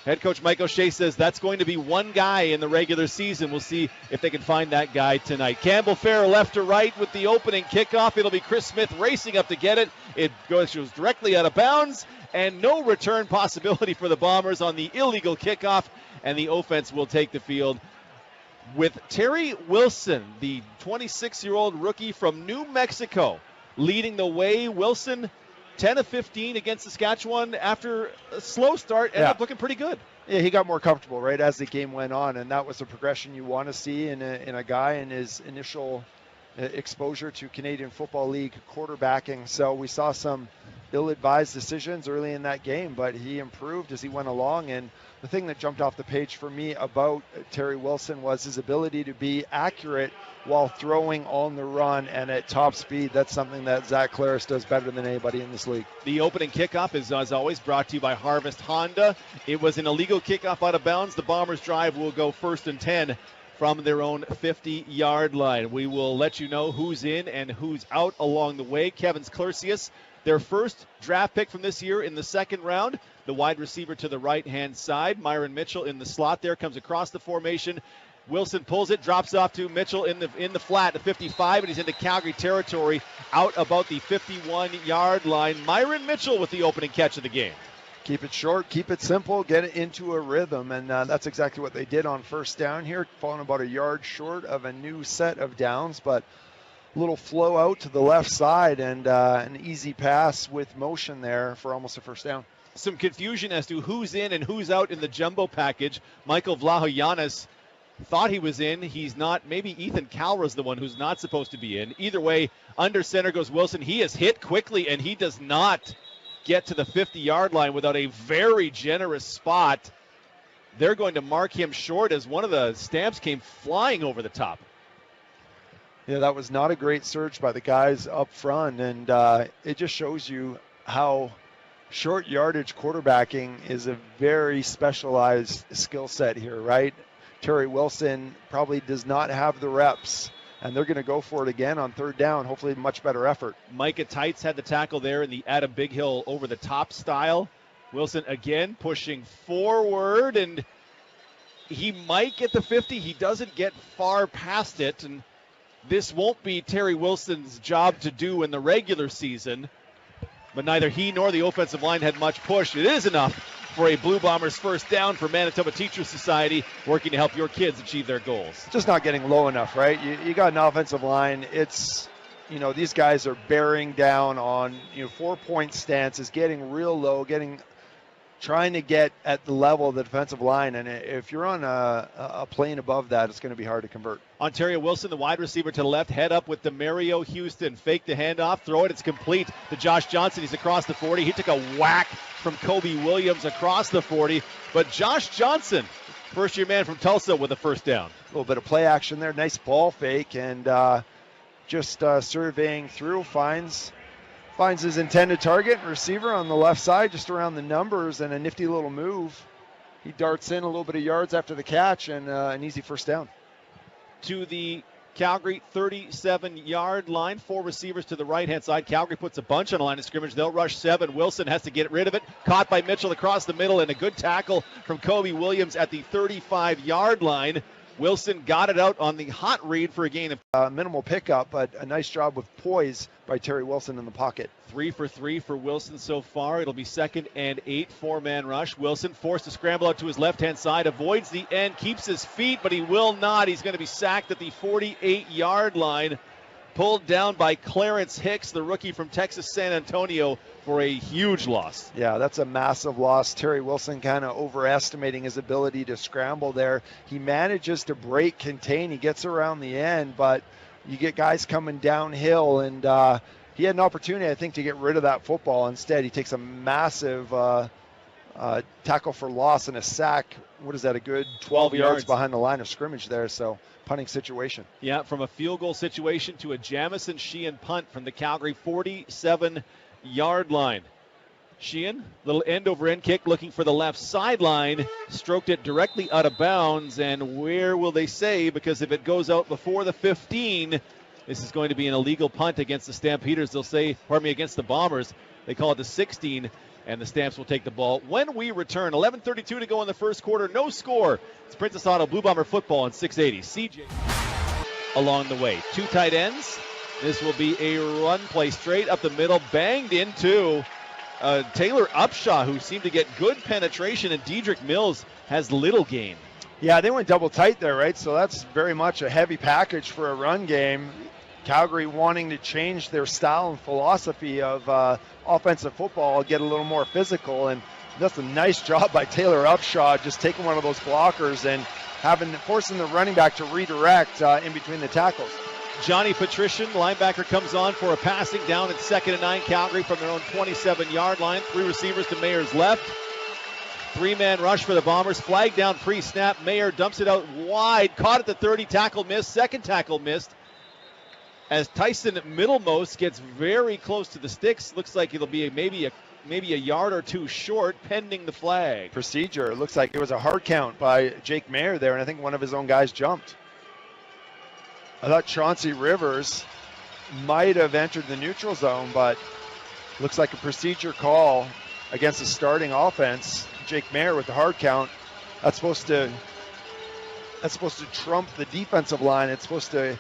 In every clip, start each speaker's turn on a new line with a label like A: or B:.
A: Head coach Mike O'Shea says that's going to be one guy in the regular season. We'll see if they can find that guy tonight. Campbell Fair left to right with the opening kickoff. It'll be Chris Smith racing up to get it. It goes directly out of bounds, and no return possibility for the Bombers on the illegal kickoff, and the offense will take the field with Terry Wilson, the 26-year-old rookie from New Mexico, leading the way. Wilson 10 of 15 against Saskatchewan after a slow start, ended up looking pretty good.
B: Yeah, he got more comfortable, right, as the game went on, and that was the progression you want to see in a guy in his initial exposure to Canadian Football League quarterbacking. So we saw some ill-advised decisions early in that game, but he improved as he went along. And the thing that jumped off the page for me about Terry Wilson was his ability to be accurate while throwing on the run and at top speed. That's something that Zach Claris does better than anybody in this league.
A: The opening kickoff is, as always, brought to you by Harvest Honda. It was an illegal kickoff out of bounds. The Bombers' drive will go 1st and 10 from their own 50-yard line. We will let you know who's in and who's out along the way. Kevin Clercius, their first draft pick from this year in the second round. The wide receiver to the right-hand side. Myron Mitchell in the slot there, comes across the formation. Wilson pulls it, drops off to Mitchell in the flat, the 55, and he's into Calgary territory out about the 51-yard line. Myron Mitchell with the opening catch of the game.
B: Keep it short, keep it simple, get it into a rhythm, and that's exactly what they did on first down here, falling about a yard short of a new set of downs, but a little flow out to the left side and an easy pass with motion there for almost a first down.
A: Some confusion as to who's in and who's out in the jumbo package. Michael Vlahoyanis thought he was in. He's not. Maybe Ethan Calra's the one who's not supposed to be in. Either way, under center goes Wilson. He is hit quickly, and he does not get to the 50-yard line without a very generous spot. They're going to mark him short as one of the Stamps came flying over the top.
B: Yeah, that was not a great surge by the guys up front, and it just shows you how short yardage quarterbacking is a very specialized skill set here, right? Terry Wilson probably does not have the reps, and they're going to go for it again on third down, hopefully much better effort.
A: Micah Tights had the tackle there in the Adam Bighill over the top style. Wilson again pushing forward, and he might get the 50. He doesn't get far past it, and this won't be Terry Wilson's job to do in the regular season, but neither he nor the offensive line had much push. It is enough for a Blue Bombers first down for Manitoba Teachers Society, working to help your kids achieve their goals.
B: Just not getting low enough, right? You got an offensive line. It's, these guys are bearing down on, 4-point stances, getting real low, trying to get at the level of the defensive line. And if you're on a plane above that, it's going to be hard to convert.
A: Ontario Wilson, the wide receiver to the left, head up with Demario Houston. Fake the handoff, throw it, it's complete to Josh Johnson. He's across the 40. He took a whack from Kobe Williams across the 40. But Josh Johnson, first-year man from Tulsa, with a first down.
B: A little bit of play action there. Nice ball fake, and just surveying through, finds his intended target, receiver on the left side, just around the numbers, and a nifty little move. He darts in a little bit of yards after the catch, and an easy first down.
A: To the Calgary 37-yard line, 4 receivers to the right-hand side. Calgary puts a bunch on the line of scrimmage. They'll rush 7. Wilson has to get rid of it. Caught by Mitchell across the middle, and a good tackle from Kobe Williams at the 35-yard line. Wilson got it out on the hot read for a gain of
B: minimal pickup, but a nice job with poise by Terry Wilson in the pocket.
A: 3 for 3 for Wilson so far. It'll be 2nd and 8, 4-man rush. Wilson forced to scramble out to his left-hand side, avoids the end, keeps his feet, but he will not. He's going to be sacked at the 48-yard line. Pulled down by Clarence Hicks, the rookie from Texas San Antonio, for a huge loss.
B: Yeah, that's a massive loss. Terry Wilson kind of overestimating his ability to scramble there. He manages to break, contain. He gets around the end, but you get guys coming downhill, and he had an opportunity, I think, to get rid of that football. Instead, he takes a massive tackle for loss and a sack. What is that, a good 12 yards behind the line of scrimmage there, so punting situation.
A: Yeah, from a field goal situation to a Jamison Sheehan punt from the Calgary 47-yard line. Sheehan, little end-over-end kick looking for the left sideline, stroked it directly out of bounds, and where will they say? Because if it goes out before the 15, this is going to be an illegal punt against the Stampeders. They'll say, against the Bombers. They call it the 16. and the Stamps will take the ball when we return. 11:32 to go in the first quarter. No score. It's Princess Auto Blue Bomber football on 680. CJ along the way. Two tight ends. This will be a run play straight up the middle. Banged into Taylor Upshaw, who seemed to get good penetration, and Dedrick Mills has little gain.
B: Yeah, they went double tight there, right? So that's very much a heavy package for a run game. Calgary wanting to change their style and philosophy of offensive football, get a little more physical, and that's a nice job by Taylor Upshaw, just taking one of those blockers and forcing the running back to redirect in between the tackles.
A: Johnny Patrician, linebacker, comes on for a passing down at 2nd and 9. Calgary from their own 27-yard line. 3 receivers to Mayer's left. 3-man rush for the Bombers. Flag down pre-snap. Mayer dumps it out wide. Caught at the 30. Tackle missed. Second tackle missed. As Tyson Middlemost gets very close to the sticks. Looks like it'll be maybe a yard or two short, pending the flag.
B: Procedure. It looks like it was a hard count by Jake Mayer there, and I think one of his own guys jumped. I thought Chauncey Rivers might have entered the neutral zone, but looks like a procedure call against the starting offense. Jake Mayer with the hard count. That's supposed to trump the defensive line. It's supposed to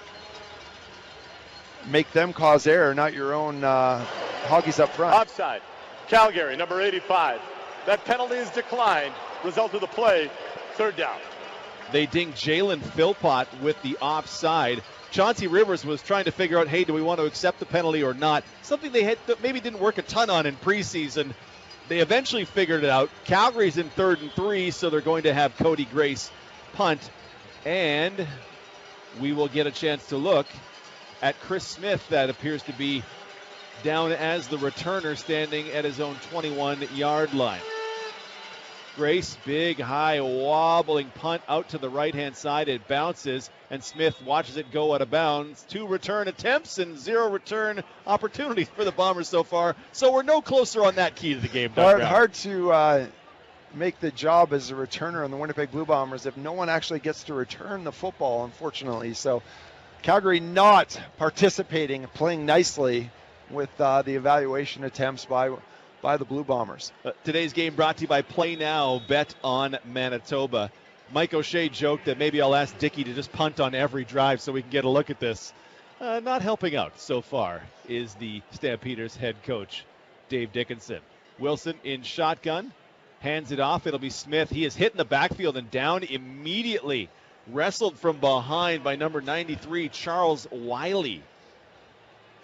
B: make them cause error, not your own Hoggies up front.
C: Offside. Calgary, number 85. That penalty is declined. Result of the play, 3rd down.
A: They ding Jalen Philpott with the offside. Chauncey Rivers was trying to figure out, hey, do we want to accept the penalty or not? Something they maybe didn't work a ton on in preseason. They eventually figured it out. Calgary's in 3rd and 3, so they're going to have Cody Grace punt. And we will get a chance to look at Chris Smith. That appears to be down as the returner, standing at his own 21-yard line. Grace, big, high, wobbling punt out to the right-hand side. It bounces, and Smith watches it go out of bounds. 2 return attempts and 0 return opportunities for the Bombers so far. So we're no closer on that key to the game.
B: Hard to make the job as a returner on the Winnipeg Blue Bombers if no one actually gets to return the football, unfortunately. So Calgary not participating, playing nicely with the evaluation attempts by the Blue Bombers.
A: Today's game brought to you by Play Now, Bet on Manitoba. Mike O'Shea joked that maybe I'll ask Dickey to just punt on every drive so we can get a look at this. Not helping out so far is the Stampeders head coach, Dave Dickinson. Wilson in shotgun, hands it off. It'll be Smith. He is hit in the backfield and down immediately. Wrestled from behind by number 93, Charles Wiley.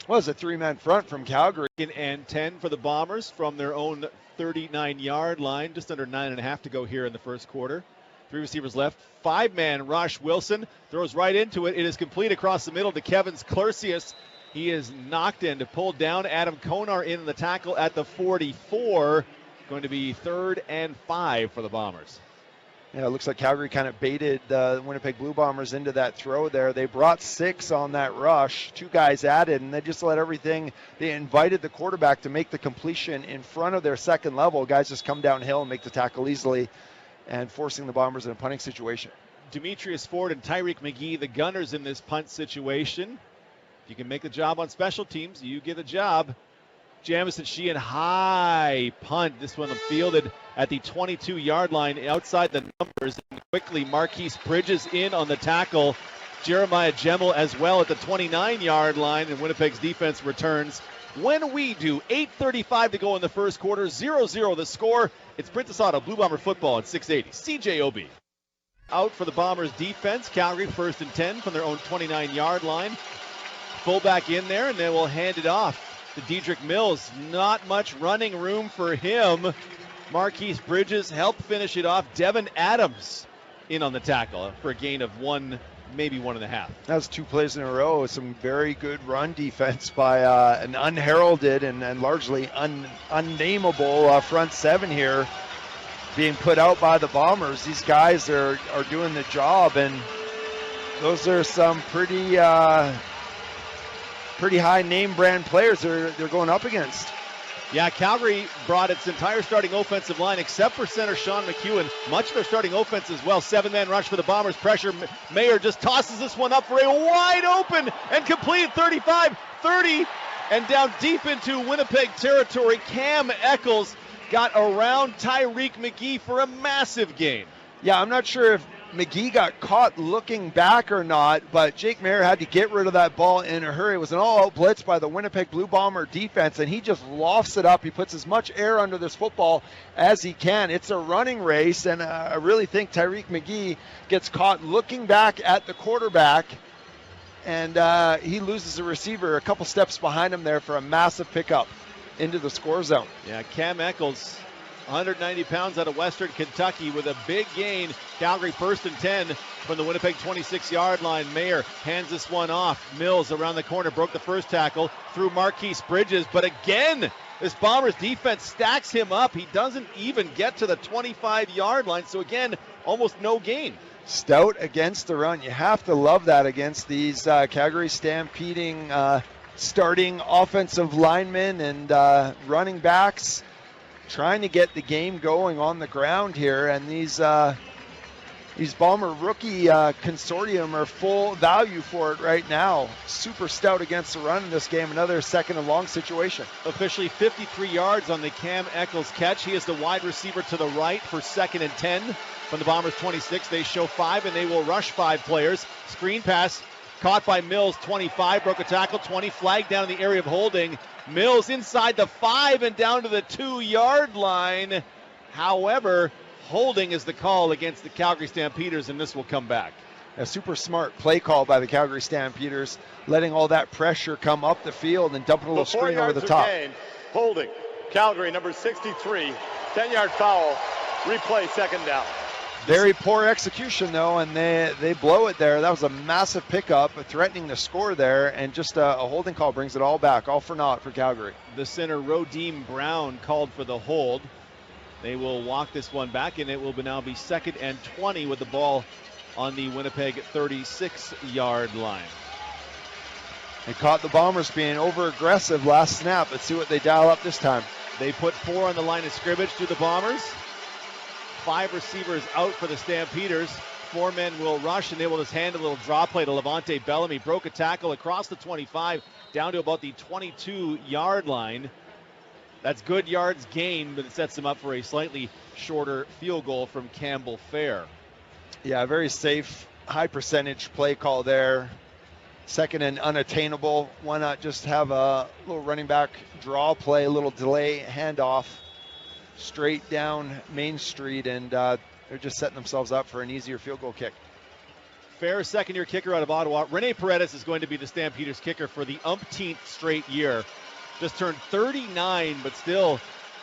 B: Well, it's a 3-man front from Calgary.
A: And 10 for the Bombers from their own 39-yard line. Just under 9.5 to go here in the first quarter. 3 receivers left. 5-man rush. Wilson throws right into it. It is complete across the middle to Kevin Clercius. He is knocked in to pull down. Adam Konar in the tackle at the 44. Going to be 3rd and 5 for the Bombers.
B: Yeah, it looks like Calgary kind of baited the Winnipeg Blue Bombers into that throw there. They brought 6 on that rush, 2 guys added, and they just let everything. They invited the quarterback to make the completion in front of their second level. Guys just come downhill and make the tackle easily, and forcing the Bombers in a punting situation.
A: Demetrius Ford and Tyreek McGee, the gunners in this punt situation. If you can make the job on special teams, you get a job. Jamison Sheehan, high punt. This one fielded at the 22-yard line outside the numbers. And quickly, Marquise Bridges in on the tackle. Jeremiah Gemmel as well at the 29-yard line. And Winnipeg's defense returns when we do. 8:35 to go in the first quarter. 0-0 the score. It's Princess Auto Blue Bomber football at 680. CJOB. Out for the Bombers defense. Calgary 1st and 10 from their own 29-yard line. Fullback in there, and they will hand it off to Dedrick Mills. Not much running room for him. Marquise Bridges helped finish it off. Devin Adams in on the tackle for a gain of 1, maybe 1.5.
B: That's 2 plays in a row. Some very good run defense by an unheralded and largely unnameable front 7 here being put out by the Bombers. These guys are doing the job, and those are some pretty high name brand players they're going up against.
A: Yeah, Calgary brought its entire starting offensive line except for center Sean McEwen. Much of their starting offense as well. 7-man rush for the Bombers. Pressure. Mayer just tosses this one up for a wide open and completed 35, 30, and down deep into Winnipeg territory. Cam Eccles got around Tyreek McGee for a massive gain.
B: Yeah, I'm not sure if McGee got caught looking back or not, but Jake Maier had to get rid of that ball in a hurry. It was an all-out blitz by the Winnipeg Blue Bomber defense, and he just lofts it up. He puts as much air under this football as he can. It's a running race, and I really think Tyreek McGee gets caught looking back at the quarterback, and he loses the receiver a couple steps behind him there for a massive pickup into the score zone.
A: Yeah, Cam Eccles, 190 pounds out of Western Kentucky with a big gain. Calgary 1st and 10 from the Winnipeg 26-yard line. Maier hands this one off. Mills around the corner, broke the first tackle through Marquise Bridges. But again, this Bombers defense stacks him up. He doesn't even get to the 25-yard line. So again, almost no gain.
B: Stout against the run. You have to love that against these Calgary Stampeding starting offensive linemen and running backs, trying to get the game going on the ground here. And these Bomber rookie consortium are full value for it right now. Super stout against the run in this game. Another 2nd and long situation.
A: Officially 53 yards on the Cam Eccles catch. He is the wide receiver to the right for 2nd and 10 from the Bombers 26. They show 5, and they will rush 5 players. Screen pass caught by Mills, 25, broke a tackle, 20, flagged down in the area of holding. Mills inside the 5 and down to the 2-yard line. However, holding is the call against the Calgary Stampeders, and this will come back.
B: A super smart play call by the Calgary Stampeders, letting all that pressure come up the field and dumping a little screen over the top.
C: Gained. Holding. Calgary, number 63, 10-yard foul. Replay, 2nd down.
B: Very poor execution, though, and they blow it there. That was a massive pickup, threatening to score there, and just a holding call brings it all back, all for naught for Calgary.
A: The center, Rodeem Brown, called for the hold. They will walk this one back, and it will now be 2nd and 20 with the ball on the Winnipeg 36-yard line.
B: They caught the Bombers being over-aggressive last snap. Let's see what they dial up this time.
A: They put 4 on the line of scrimmage to the Bombers. 5 receivers out for the Stampeders. 4 men will rush, and they will just hand a little draw play to Levante Bellamy. Broke a tackle across the 25 down to about the 22-yard line. That's good yards gained, but it sets him up for a slightly shorter field goal from Campbell Fair.
B: Yeah, a very safe, high percentage play call there. 2nd and unattainable. Why not just have a little running back draw play, a little delay handoff straight down Main Street, and they're just setting themselves up for an easier field goal kick.
A: Fair, 2nd-year kicker out of Ottawa. Rene Paredes is going to be the Stampeders kicker for the umpteenth straight year. Just turned 39, but still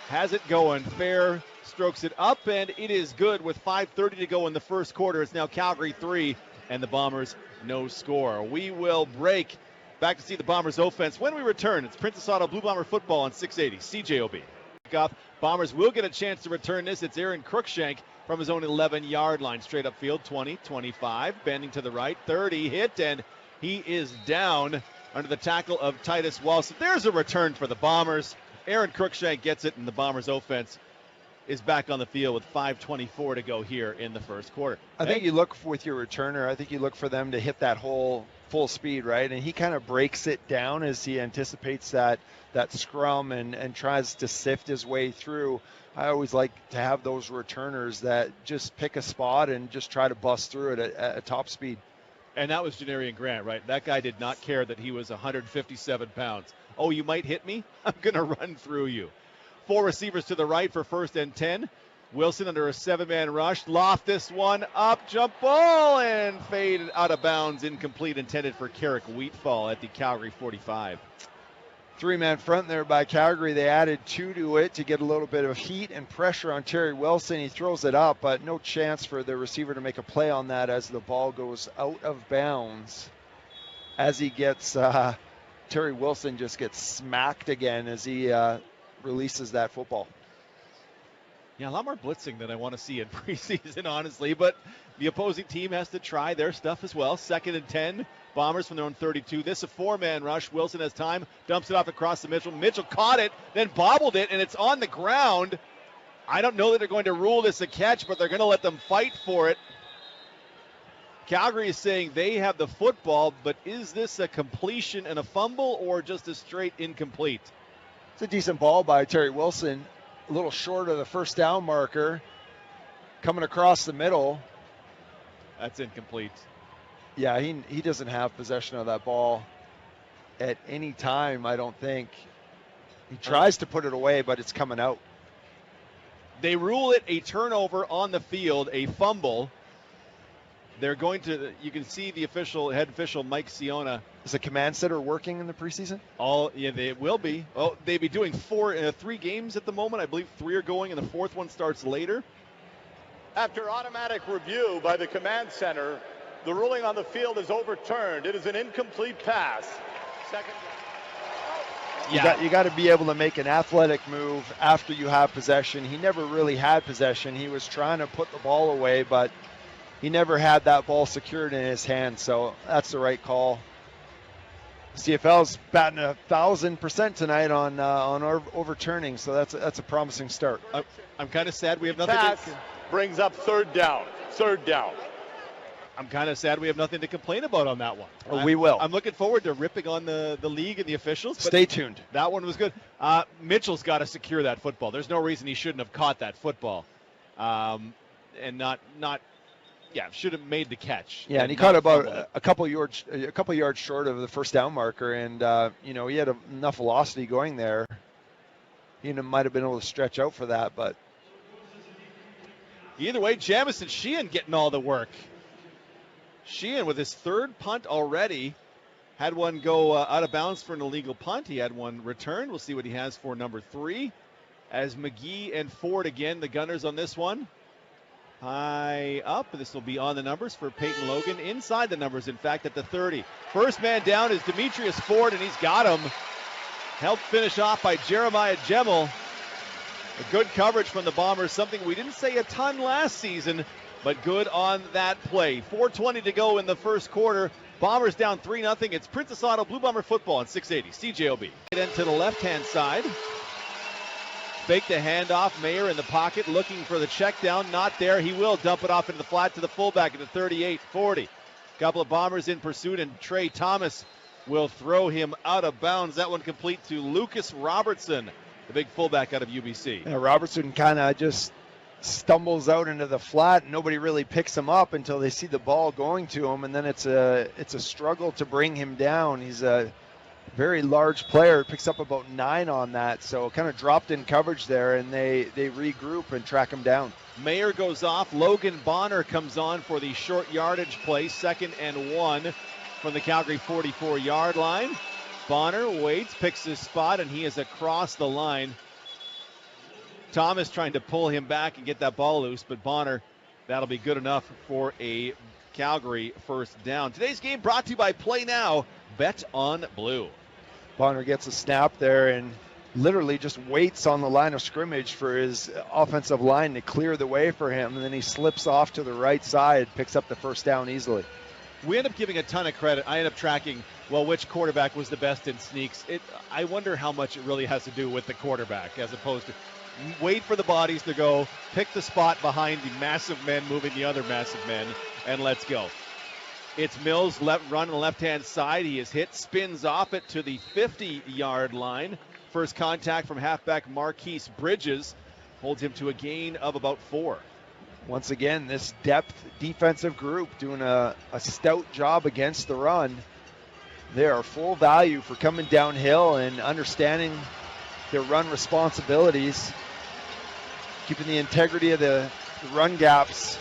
A: has it going. Fair strokes it up, and it is good with 5:30 to go in the first quarter. It's now Calgary 3, and the Bombers no score. We will break. Back to see the Bombers offense when we return. It's Princess Auto Blue Bomber football on 680 CJOB. Bombers will get a chance to return this. It's Aaron Cruikshank from his own 11-yard line. Straight upfield, 20, 25, bending to the right, 30, hit, and he is down under the tackle of Titus Wilson. There's a return for the Bombers. Aaron Cruikshank gets it, and the Bombers offense is back on the field with 5:24 to go here in the first quarter.
B: I think you look with your returner, I think you look for them to hit that whole full speed, right? And he kind of breaks it down as he anticipates that scrum and tries to sift his way through. I always like to have those returners that just pick a spot and just try to bust through it at top speed.
A: And that was Janarian Grant, right? That guy did not care that he was 157 pounds. Oh, you might hit me? I'm going to run through you. 4 receivers to the right for 1st and 10. Wilson under a 7-man rush. Loft this one up. Jump ball and faded out of bounds. Incomplete, intended for Carrick Wheatfall at the Calgary 45.
B: 3-man front there by Calgary. They added 2 to it to get a little bit of heat and pressure on Terry Wilson. He throws it up, but no chance for the receiver to make a play on that as the ball goes out of bounds. As he gets, Terry Wilson just gets smacked again as he releases that football.
A: Yeah, a lot more blitzing than I want to see in preseason, honestly, but the opposing team has to try their stuff as well. 2nd and 10. Bombers from their own 32. This is a 4-man rush. Wilson has time, dumps it off across the Mitchell. Mitchell caught it, then bobbled it, and it's on the ground. I don't know that they're going to rule this a catch, but they're going to let them fight for it. Calgary is saying they have the football, but is this a completion and a fumble or just a straight incomplete?
B: It's a decent ball by Terry Wilson. a little short of the first down marker, coming across the middle.
A: That's incomplete.
B: Yeah, he doesn't have possession of that ball at any time, I don't think. He tries to put it away, but it's coming out.
A: They rule it a turnover on the field, a fumble. They're going to, you can see the head official, Mike Siona.
B: Is the command center working in the preseason?
A: Yeah, they will be. Oh, they'll be doing 3 games at the moment. I believe 3 are going, and the 4th one starts later.
C: After automatic review by the command center, the ruling on the field is overturned. It is an incomplete pass. Second.
B: You got to be able to make an athletic move after you have possession. He never really had possession. He was trying to put the ball away, but he never had that ball secured in his hand, so that's the right call. CFL's batting 1,000% tonight on overturning, so that's a promising start.
A: I'm kind of sad we have nothing.
C: Pass brings up third down.
A: I'm kind of sad we have nothing to complain about on that one.
B: Well, we will.
A: I'm looking forward to ripping on the league and the officials. But
B: stay tuned.
A: That one was good. Mitchell's got to secure that football. There's no reason he shouldn't have caught that football, and should have made the catch.
B: Yeah, and he caught about a couple yards short of the first down marker, and he had enough velocity going there. He might have been able to stretch out for that, but
A: either way, Jamison Sheehan getting all the work. Sheehan with his 3rd punt already. Had one go out of bounds for an illegal punt. He had one returned. We'll see what he has for number 3. As McGee and Ford again, the Gunners on this one. High up. This will be on the numbers for Peyton Logan. Inside the numbers, in fact, at the 30. First man down is Demetrius Ford, and he's got him. Helped finish off by Jeremiah Gemmel. A good coverage from the Bombers, something we didn't say a ton last season, but good on that play. 4:20 to go in the first quarter. Bombers down 3-0. It's Princess Auto Blue Bomber football on 680 CJOB. Get into the left-hand side. Fake the handoff. Mayer in the pocket looking for the check down. Not there. He will dump it off into the flat to the fullback at the 38-40. Couple of Bombers in pursuit, and Trey Thomas will throw him out of bounds. That one complete to Lucas Robertson, the big fullback out of UBC.
B: Yeah, Robertson kind of just stumbles out into the flat. Nobody really picks him up until they see the ball going to him, and then it's a struggle to bring him down. He's a very large player, picks up about 9 on that, so kind of dropped in coverage there, and they regroup and track him down.
A: Mayer goes off. Logan Bonner comes on for the short yardage play, 2nd and 1 from the Calgary 44-yard line. Bonner waits, picks his spot, and he is across the line. Thomas trying to pull him back and get that ball loose, but Bonner, that'll be good enough for a Calgary first down. Today's game brought to you by Play Now, Bet on Blue.
B: Bonner gets a snap there and literally just waits on the line of scrimmage for his offensive line to clear the way for him, and then he slips off to the right side, picks up the first down easily.
A: We end up giving a ton of credit. I end up tracking, which quarterback was the best in sneaks. I wonder how much it really has to do with the quarterback as opposed to wait for the bodies to go, pick the spot behind the massive men moving the other massive men, and let's go. It's Mills run on the left-hand side. He is hit, spins off it to the 50-yard line. First contact from halfback Marquise Bridges holds him to a gain of about 4.
B: Once again, this depth defensive group doing a stout job against the run. They are full value for coming downhill and understanding their run responsibilities, keeping the integrity of the run gaps,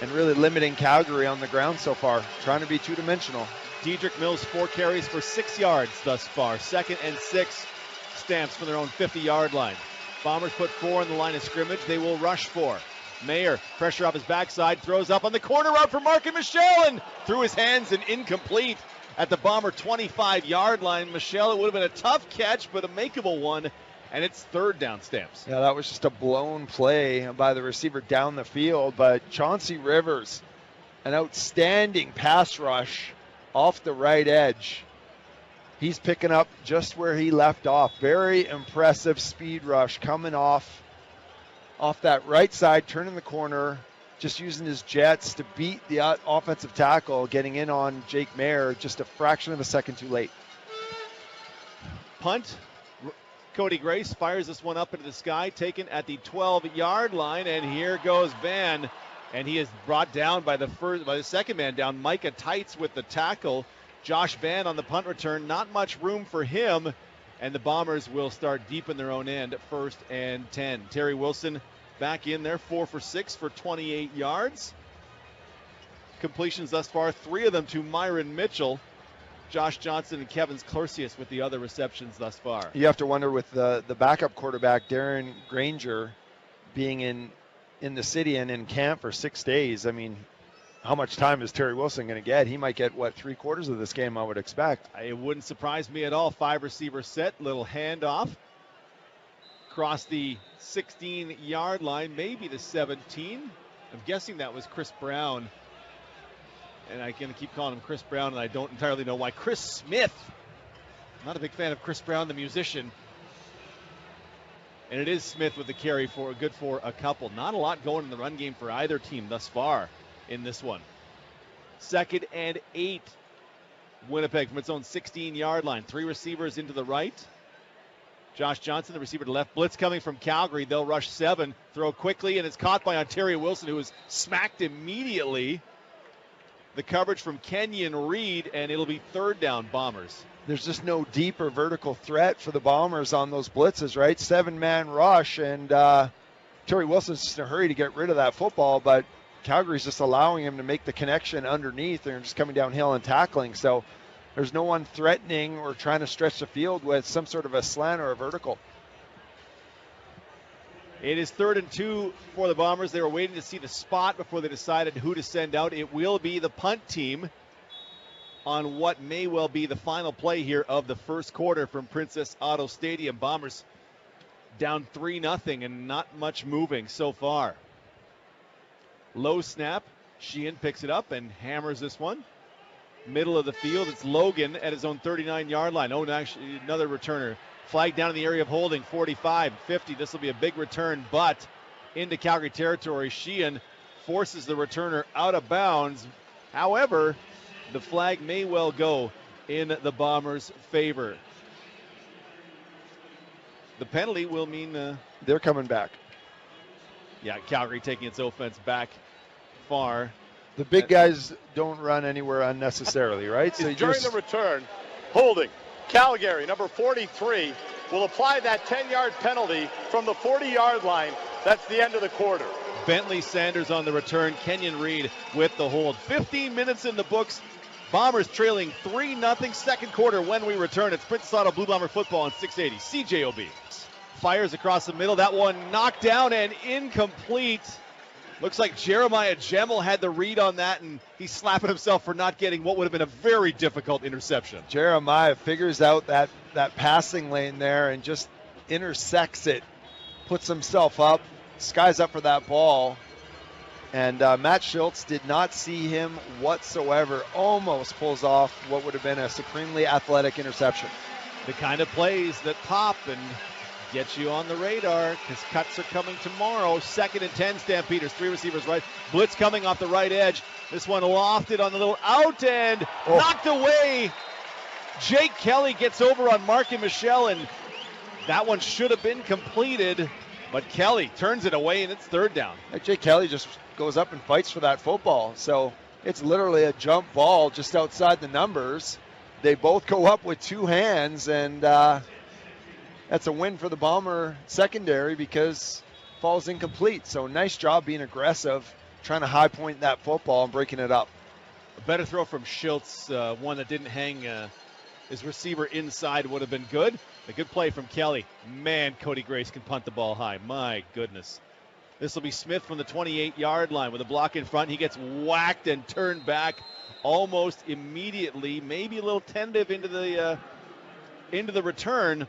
B: and really limiting Calgary on the ground so far, trying to be two-dimensional.
A: Dedrick Mills, 4 carries for 6 yards thus far. 2nd and 6, Stamps from their own 50-yard line. Bombers put 4 on the line of scrimmage. They will rush 4. Mayer, pressure off his backside, throws up on the corner route for Mark and Michelle, and through his hands and incomplete at the Bomber 25-yard line. Michelle, it would have been a tough catch, but a makeable one, and it's 3rd down, Stamps.
B: Yeah, that was just a blown play by the receiver down the field, but Chauncey Rivers, an outstanding pass rush off the right edge. He's picking up just where he left off. Very impressive speed rush coming off that right side, turning the corner, just using his jets to beat the offensive tackle, getting in on Jake Mayer just a fraction of a second too late.
A: Punt Cody Grace fires this one up into the sky, taken at the 12-yard line, and here goes Van. And he is brought down by the second man down, Micah Tights with the tackle. Josh Van on the punt return, not much room for him, and the Bombers will start deep in their own end, 1st and 10. Terry Wilson back in there, 4 for 6 for 28 yards. Completions thus far, 3 of them to Myron Mitchell. Josh Johnson and Kevin Clorsius with the other receptions thus far.
B: You have to wonder with the backup quarterback, Darren Granger, being in the city and in camp for 6 days. I mean, how much time is Terry Wilson going to get? He might get, 3/4 of this game, I would expect.
A: It wouldn't surprise me at all. 5-receiver set, little handoff. Across the 16-yard line, maybe the 17. I'm guessing that was Chris Brown. And I'm going to keep calling him Chris Brown, and I don't entirely know why. Chris Smith. I'm not a big fan of Chris Brown, the musician. And it is Smith with the carry for a couple. Not a lot going in the run game for either team thus far in this one. 2nd and 8. Winnipeg from its own 16-yard line. 3 receivers into the right. Josh Johnson, the receiver to left. Blitz coming from Calgary. They'll rush 7. Throw quickly, and it's caught by Ontario Wilson, who was smacked immediately. The coverage from Kenyon Reed, and it'll be 3rd down, Bombers.
B: There's just no deep or vertical threat for the Bombers on those blitzes, right? 7-man rush, and Terry Wilson's just in a hurry to get rid of that football, but Calgary's just allowing him to make the connection underneath and just coming downhill and tackling. So there's no one threatening or trying to stretch the field with some sort of a slant or a vertical.
A: It is 3rd and 2 for the Bombers. They were waiting to see the spot before they decided who to send out. It will be the punt team on what may well be the final play here of the first quarter from Princess Auto Stadium. Bombers down 3-0 and not much moving so far. Low snap. Sheehan picks it up and hammers this one. Middle of the field, it's Logan at his own 39-yard line. Oh, actually, another returner. Flag down in the area of holding, 45, 50. This will be a big return, but into Calgary territory. Sheehan forces the returner out of bounds. However, the flag may well go in the Bombers' favor. The penalty will mean
B: they're coming back.
A: Yeah, Calgary taking its offense back far.
B: The big guys don't run anywhere unnecessarily, right?
C: So during the return, holding. Calgary, number 43, will apply that 10-yard penalty from the 40-yard line. That's the end of the quarter.
A: Bentley Sanders on the return. Kenyon Reed with the hold. 15 minutes in the books. Bombers trailing 3-0 second quarter when we return. It's Princess Auto Blue Bomber football on 680 CJOB. Fires across the middle. That one knocked down and incomplete. Looks like Jeremiah Gemmel had the read on that, and he's slapping himself for not getting what would have been a very difficult interception.
B: Jeremiah figures out that passing lane there and just intersects it, puts himself up, skies up for that ball. And Matt Schultz did not see him whatsoever, almost pulls off what would have been a supremely athletic interception.
A: The kind of plays that pop and get you on the radar, because cuts are coming tomorrow. 2nd and 10, Stampeders, 3 receivers right. Blitz coming off the right edge. This one lofted on the little out and knocked away. Jake Kelly gets over on Mark and Michelle, and that one should have been completed, but Kelly turns it away, and it's 3rd down.
B: Jake Kelly just goes up and fights for that football. So it's literally a jump ball just outside the numbers. They both go up with 2 hands, and that's a win for the Bomber secondary because falls incomplete. So nice job being aggressive, trying to high point that football and breaking it up.
A: A better throw from Schultz, one that didn't hang his receiver inside would have been good. A good play from Kelly. Man, Cody Grace can punt the ball high. My goodness. This will be Smith from the 28-yard line with a block in front. He gets whacked and turned back almost immediately. Maybe a little tentative into the return.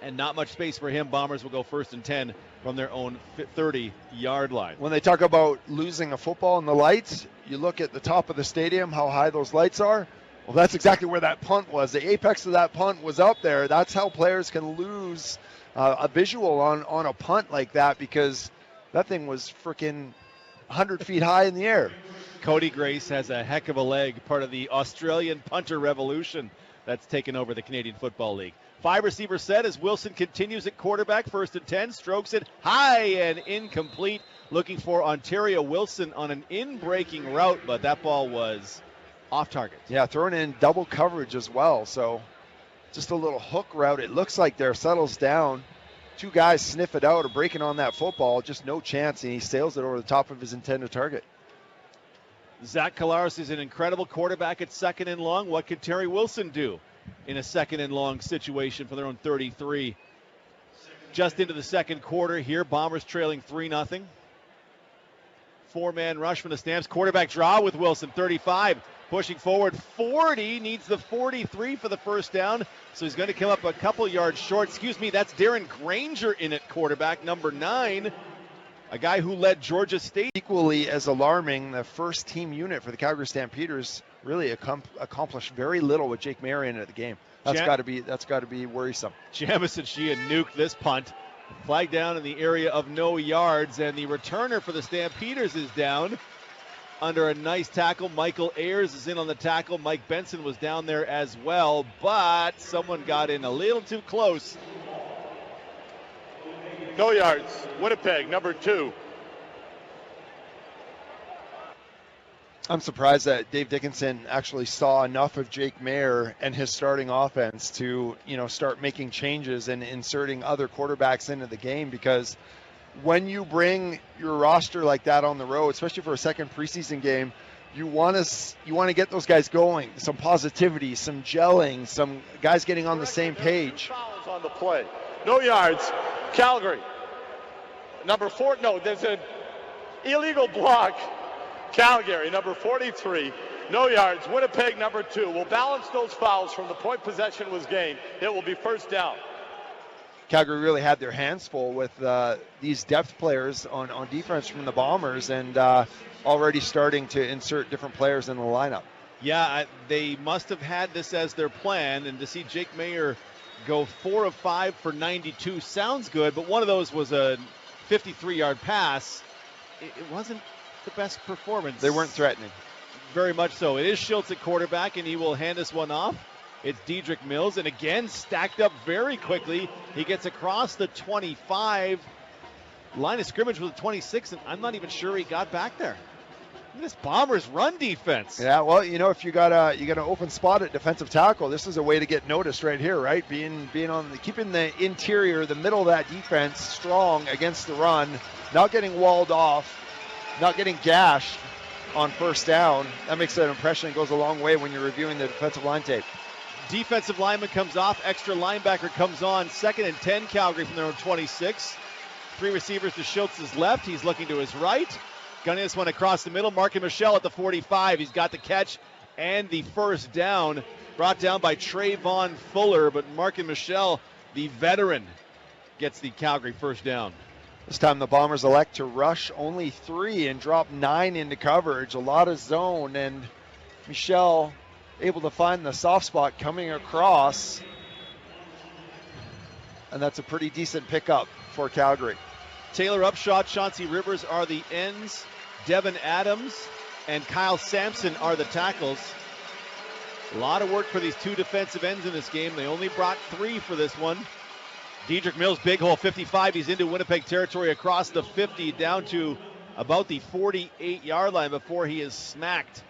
A: And not much space for him. Bombers will go 1st and 10 from their own 30-yard line.
B: When they talk about losing a football in the lights, you look at the top of the stadium, how high those lights are. Well, that's exactly where that punt was. The apex of that punt was up there. That's how players can lose a visual on a punt like that, because that thing was freaking 100 feet high in the air.
A: Cody Grace has a heck of a leg, part of the Australian punter revolution that's taken over the Canadian Football League. 5 receiver set as Wilson continues at quarterback, 1st and 10, strokes it high and incomplete. Looking for Ontario Wilson on an in-breaking route, but that ball was off target.
B: Yeah, throwing in double coverage as well. So just a little hook route. It looks like there, settles down. 2 guys sniff it out or breaking on that football. Just no chance, and he sails it over the top of his intended target.
A: Zach Collaros is an incredible quarterback at 2nd and long. What could Terry Wilson do in a 2nd and long situation for their own 33? Just into the 2nd quarter here, Bombers trailing 3-0. 4-man rush from the Stamps. Quarterback draw with Wilson, 35. Pushing forward, 40. Needs the 43 for the 1st down. So he's going to come up a couple yards short. Excuse me, that's Darren Granger in at quarterback, number 9. A guy who led Georgia State.
B: Equally as alarming, the first team unit for the Calgary Stampeders really accomplished very little with Jake Mayer in at the game. That's got to be worrisome.
A: Jamison Sheehan nuked this punt. Flag down in the area of no yards, and the returner for the Stampeders is down under a nice tackle. Michael Ayers is in on the tackle. Mike Benson was down there as well, but someone got in a little too close.
C: No yards. Winnipeg, number 2.
B: I'm surprised that Dave Dickinson actually saw enough of Jake Mayer and his starting offense to, start making changes and inserting other quarterbacks into the game, because when you bring your roster like that on the road, especially for a second preseason game, you want to get those guys going, some positivity, some gelling, some guys getting on the same page.
C: Fouls on the play. No yards. Calgary. Number 4. No, there's an illegal block. Calgary, number 43, no yards. Winnipeg, number 2. Will balance those fouls from the point possession was gained. It will be 1st down.
B: Calgary really had their hands full with these depth players on defense from the Bombers, and already starting to insert different players in the lineup.
A: Yeah, they must have had this as their plan, and to see Jake Mayer go 4 of 5 for 92 sounds good, but one of those was a 53-yard pass. It wasn't the best performance.
B: They weren't threatening.
A: Very much so. It is Schultz at quarterback, and he will hand us one off. It's Dedrick Mills, and again stacked up very quickly. He gets across the 25. Line of scrimmage was 26, and I'm not even sure he got back there. Look at this Bombers run defense.
B: Yeah, well, if you got an open spot at defensive tackle, this is a way to get noticed right here, right? Keeping the interior, the middle of that defense strong against the run, not getting walled off, not getting gashed on 1st down. That makes an impression. It goes a long way when you're reviewing the defensive line tape.
A: Defensive lineman comes off. Extra linebacker comes on. 2nd and 10, Calgary from their own 26. 3 receivers to Schultz's left. He's looking to his right. Gunning this one across the middle. Mark and Michelle at the 45. He's got the catch and the 1st down. Brought down by Trayvon Fuller, but Mark and Michelle, the veteran, gets the Calgary 1st down.
B: This time the Bombers elect to rush only 3 and drop 9 into coverage. A lot of zone, and Michelle able to find the soft spot coming across. And that's a pretty decent pickup for Calgary.
A: Taylor Upshaw, Chauncey Rivers are the ends. Devin Adams and Kyle Sampson are the tackles. A lot of work for these 2 defensive ends in this game. They only brought 3 for this one. Dedrick Mills, big hole, 55. He's into Winnipeg territory across the 50 down to about the 48-yard line before he is smacked.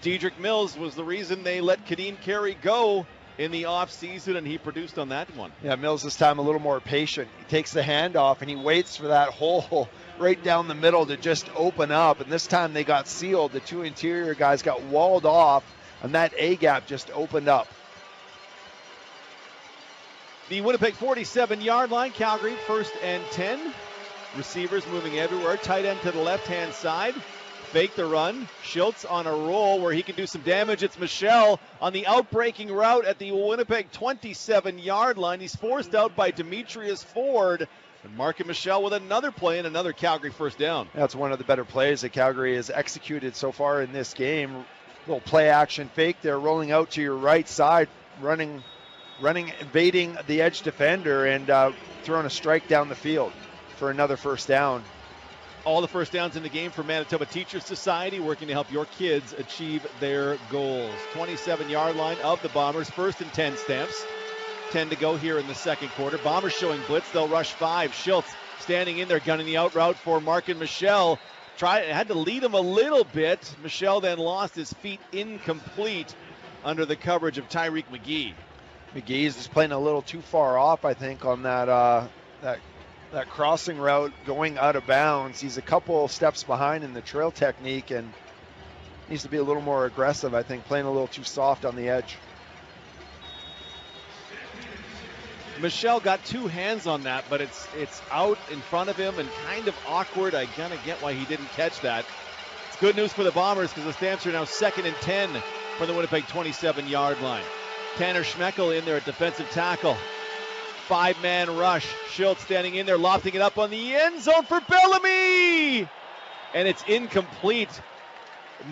A: Dedrick Mills was the reason they let Kadeen Carey go in the offseason, and he produced on that one.
B: Yeah, Mills this time a little more patient. He takes the handoff, and he waits for that hole right down the middle to just open up. And this time they got sealed. The 2 interior guys got walled off, and that A-gap just opened up.
A: The Winnipeg 47-yard line, Calgary 1st and 10. Receivers moving everywhere. Tight end to the left-hand side. Fake the run. Schultz on a roll where he can do some damage. It's Michelle on the outbreaking route at the Winnipeg 27-yard line. He's forced out by Demetrius Ford. And Mark and Michelle with another play and another Calgary 1st down.
B: That's one of the better plays that Calgary has executed so far in this game. Little play action fake there, rolling out to your right side, running, evading the edge defender, and throwing a strike down the field for another 1st down.
A: All the 1st downs in the game for Manitoba Teachers Society, working to help your kids achieve their goals. 27-yard line of the Bombers, 1st and 10 Stamps. 10 to go here in the second quarter. Bombers showing blitz. They'll rush 5. Schultz standing in there, gunning the out route for Mark and Michelle. Had to lead him a little bit. Michelle then lost his feet, incomplete under the coverage of Tyreek McGee.
B: McGee's just playing a little too far off, I think, on that crossing route going out of bounds. He's a couple steps behind in the trail technique and needs to be a little more aggressive, I think, playing a little too soft on the edge.
A: Michelle got 2 hands on that, but it's out in front of him and kind of awkward. I kind of get why he didn't catch that. It's good news for the Bombers because the Stamps are now 2nd and 10 from the Winnipeg 27-yard line. Tanner Schmeckel in there at defensive tackle. 5-man rush. Schultz standing in there, lofting it up on the end zone for Bellamy! And it's incomplete.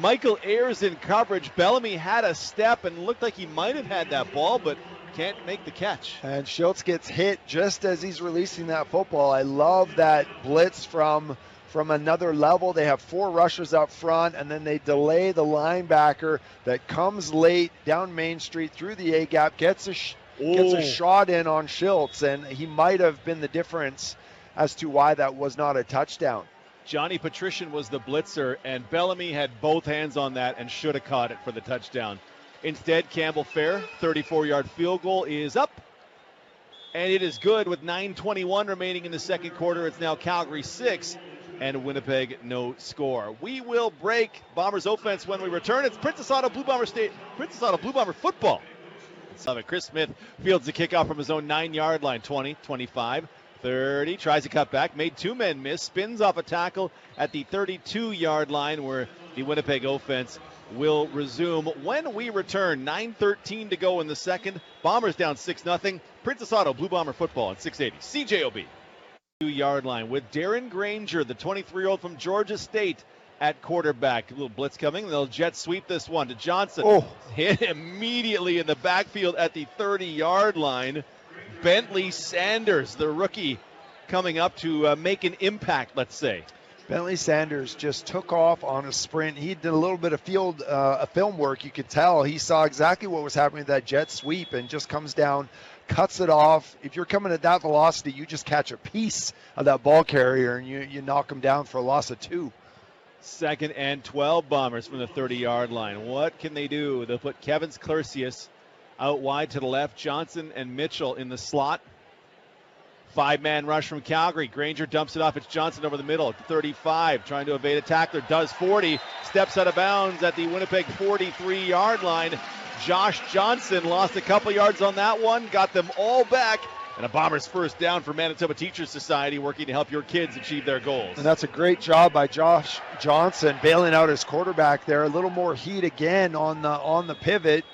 A: Michael Ayers in coverage. Bellamy had a step and looked like he might have had that ball, but can't make the catch.
B: And Schultz gets hit just as he's releasing that football. I love that blitz from another level. They have 4 rushers up front, and then they delay the linebacker that comes late down Main Street through the A-gap, gets a shot in on Schultz, and he might have been the difference as to why that was not a touchdown.
A: Johnny Patrician was the blitzer, and Bellamy had both hands on that and should have caught it for the touchdown. Instead, Campbell Fair, 34-yard field goal is up, and it is good with 9:21 remaining in the second quarter. It's now Calgary 6 and Winnipeg no score. We will break Bombers offense when we return. It's Princess Auto Blue Bomber football. Chris Smith fields the kickoff from his own 9-yard line. 20, 25, 30. Tries to cut back. Made 2 men miss. Spins off a tackle at the 32-yard line where the Winnipeg offense will resume when we return. 9:13 to go in the second. Bombers down 6-0. Princess Auto Blue Bomber football at 680 CJOB. 2-yard line with Darren Granger, the 23-year-old from Georgia State, at quarterback. A little blitz coming. They'll jet sweep this one to Johnson. Hit immediately in the backfield at the 30-yard line. Bentley Sanders, the rookie, coming up to make an impact, let's say.
B: Bentley Sanders just took off on a sprint. He did a little bit of film work. You could tell he saw exactly what was happening with that jet sweep and just comes down, cuts it off. If you're coming at that velocity, you just catch a piece of that ball carrier and you knock him down for a loss of 2.
A: 2nd and 12 Bombers from the 30-yard line. What can they do? They'll put Kevin Clercius out wide to the left. Johnson and Mitchell in the slot. 5-man rush from Calgary. Granger dumps it off. It's Johnson over the middle at the 35. Trying to evade a tackler. Does 40. Steps out of bounds at the Winnipeg 43-yard line. Josh Johnson lost a couple yards on that one. Got them all back. And a Bombers first down for Manitoba Teachers Society, working to help your kids achieve their goals.
B: And that's a great job by Josh Johnson, bailing out his quarterback there. A little more heat again on the pivot.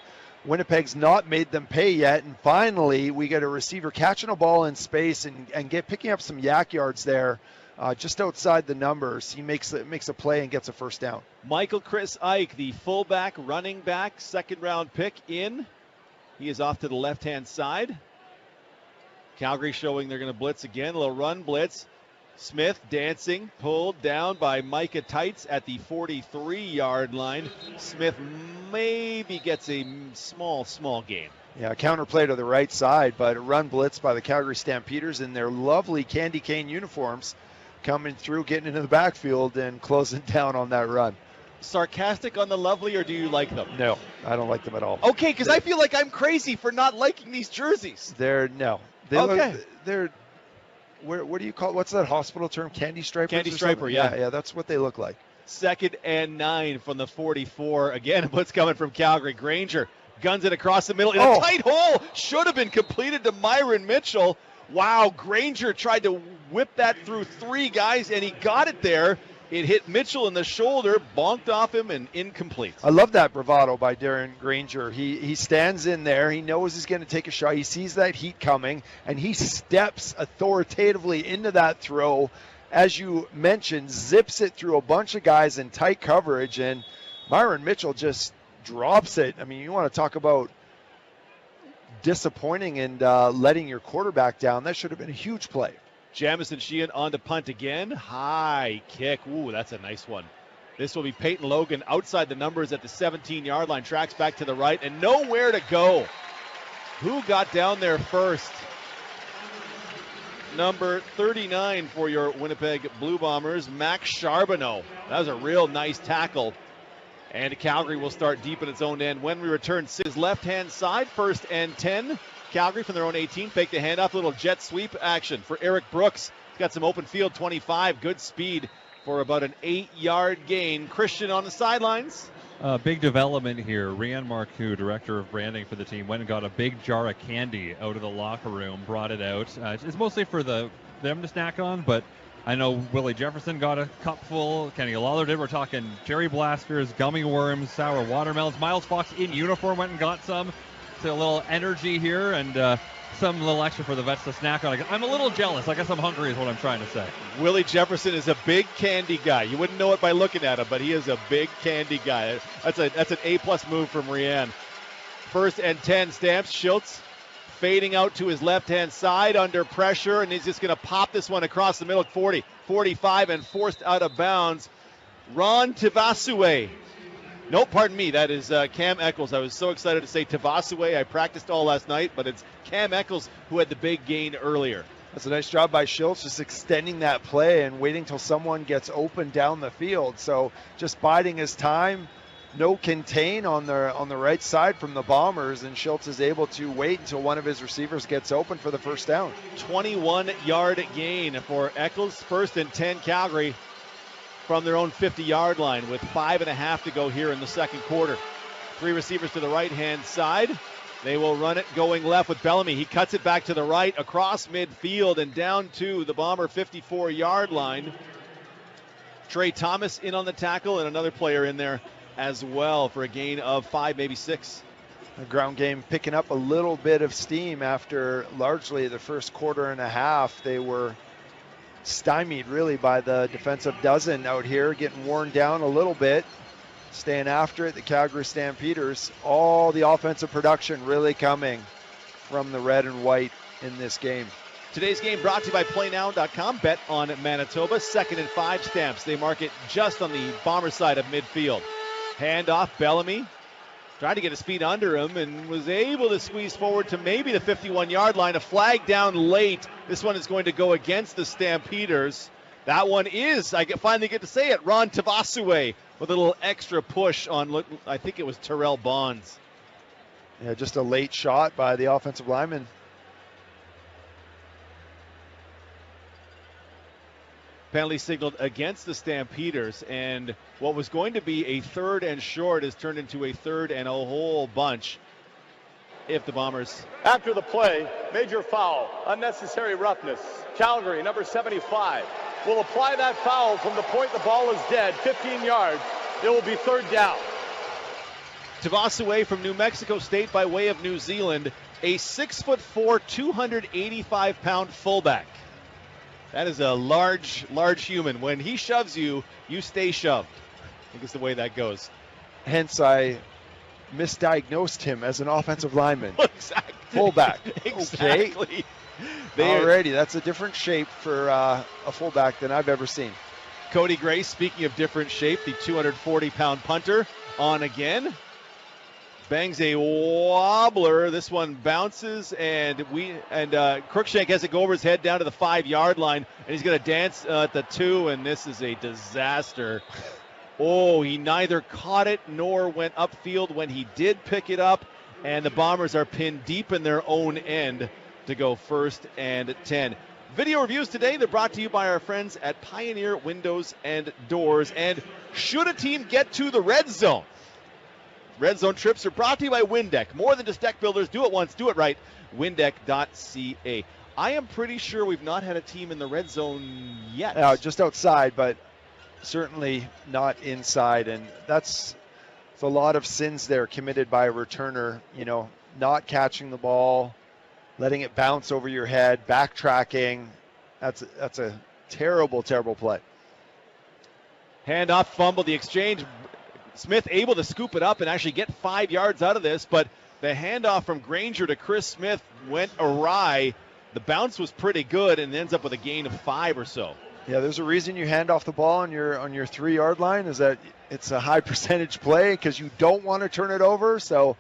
B: Winnipeg's not made them pay yet. And finally, we get a receiver catching a ball in space and picking up some yak yards there just outside the numbers. He makes a play and gets a first down.
A: Michael Chris Ike, the fullback, running back, 2nd-round pick in. He is off to the left-hand side. Calgary showing they're going to blitz again. A little run blitz. Smith dancing, pulled down by Micah Tights at the 43-yard line. Smith maybe gets a small gain.
B: Yeah, counterplay to the right side, but a run blitz by the Calgary Stampeders in their lovely candy cane uniforms, coming through, getting into the backfield and closing down on that run.
A: Sarcastic on the lovely, or do you like them?
B: No, I don't like them at all.
A: Okay, because I feel like I'm crazy for not liking these jerseys.
B: They're
A: okay.
B: What do you call it? What's that hospital term? Candy stripers?
A: Candy striper, yeah.
B: Yeah, that's what they look like.
A: 2nd and 9 from the 44. Again, what's coming from Calgary. Granger guns it across the middle in a tight hole. Should have been completed to Myron Mitchell. Wow, Granger tried to whip that through 3 guys, and he got it there. It hit Mitchell in the shoulder, bonked off him, and incomplete.
B: I love that bravado by Darren Granger. He stands in there. He knows he's going to take a shot. He sees that heat coming, and he steps authoritatively into that throw. As you mentioned, zips it through a bunch of guys in tight coverage, and Myron Mitchell just drops it. I mean, you want to talk about disappointing and letting your quarterback down. That should have been a huge play.
A: Jamison Sheehan on to punt again. High kick. Ooh, that's a nice one. This will be Peyton Logan outside the numbers at the 17-yard line. Tracks back to the right and nowhere to go. Who got down there first? Number 39 for your Winnipeg Blue Bombers, Max Charbonneau. That was a real nice tackle. And Calgary will start deep in its own end. When we return, his left-hand side, 1st and 10. Calgary from their own 18. Fake the handoff, little jet sweep action for Eric Brooks. He's got some open field, 25. Good speed for about an 8-yard gain. Christian on the sidelines.
D: Big development here. Rian Marcoux, director of branding for the team, went and got a big jar of candy out of the locker room, brought it out. It's mostly for them to snack on, but I know Willie Jefferson got a cup full. Kenny Lawler did. We're talking cherry blasters, gummy worms, sour watermelons. Miles Fox in uniform went and got some. So a little energy here and some little extra for the vets to snack on. I'm a little jealous. I guess I'm hungry is what I'm trying to say.
A: Willie Jefferson is a big candy guy. You wouldn't know it by looking at him, but he is a big candy guy. That's an A-plus move from Rian. 1st and 10, Stamps. Schultz fading out to his left-hand side under pressure, and he's just going to pop this one across the middle at 40, 45, and forced out of bounds. Ron Tivasue. No, pardon me. That is Cam Eccles. I was so excited to say Tivasue. I practiced all last night, but it's Cam Eccles who had the big gain earlier.
B: That's a nice job by Schultz, just extending that play and waiting till someone gets open down the field. So just biding his time. No contain on the right side from the Bombers, and Schultz is able to wait until one of his receivers gets open for the first down.
A: 21-yard gain for Eccles. 1st and 10, Calgary from their own 50-yard line with 5.5 to go here in the second quarter. 3 receivers to the right-hand side. They will run it going left with Bellamy. He cuts it back to the right across midfield and down to the Bomber 54-yard line. Trey Thomas in on the tackle and another player in there as well for a gain of 5, maybe 6.
B: The ground game picking up a little bit of steam after largely the first quarter and a half. They were stymied really by the defensive dozen out here, getting worn down a little bit, staying after it. The Calgary Stampeders, all the offensive production really coming from the red and white in this game.
A: Today's game brought to you by PlayNow.com. Bet on Manitoba. 2nd and 5, Stamps. They mark it just on the Bomber side of midfield. Handoff, Bellamy tried to get his feet under him and was able to squeeze forward to maybe the 51-yard line. A flag down late. This one is going to go against the Stampeders. That one is, I finally get to say it, Ron Tivasue with a little extra push on, I think it was Terrell Bonds.
B: Yeah, just a late shot by the offensive lineman.
A: Penalty signaled against the Stampeders, and what was going to be a 3rd and short has turned into a 3rd and a whole bunch if the Bombers.
C: After the play, major foul, unnecessary roughness. Calgary, number 75, will apply that foul from the point the ball is dead, 15 yards. It will be 3rd down.
A: Tivasue from New Mexico State by way of New Zealand, a 6'4", 285-pound fullback. That is a large human. When he shoves you, you stay shoved. I think it's the way that goes.
B: Hence, I misdiagnosed him as an offensive lineman.
A: Exactly.
B: Fullback.
A: Exactly.
B: Okay. Alrighty, that's a different shape for a fullback than I've ever seen.
A: Cody Gray, speaking of different shape, the 240-pound punter on again. Bangs a wobbler. This one bounces, and Crookshank has to go over his head down to the 5-yard line, and he's going to dance at the 2, and this is a disaster. Oh, he neither caught it nor went upfield when he did pick it up, and the Bombers are pinned deep in their own end to go 1st and 10. Video reviews today, they're brought to you by our friends at Pioneer Windows and Doors. And should a team get to the red zone? Red Zone trips are brought to you by Windeck. More than just deck builders. Do it once, do it right. Windeck.ca. I am pretty sure we've not had a team in the red zone yet.
B: Just outside, but certainly not inside. And that's a lot of sins there committed by a returner. You know, not catching the ball, letting it bounce over your head, backtracking. That's a terrible, terrible play.
A: Handoff, fumble, the exchange. Smith able to scoop it up and actually get 5 yards out of this, but the handoff from Granger to Chris Smith went awry. The bounce was pretty good and ends up with a gain of 5 or so.
B: Yeah, there's a reason you hand off the ball on your 3-yard line, is that it's a high percentage play because you don't want to turn it over. So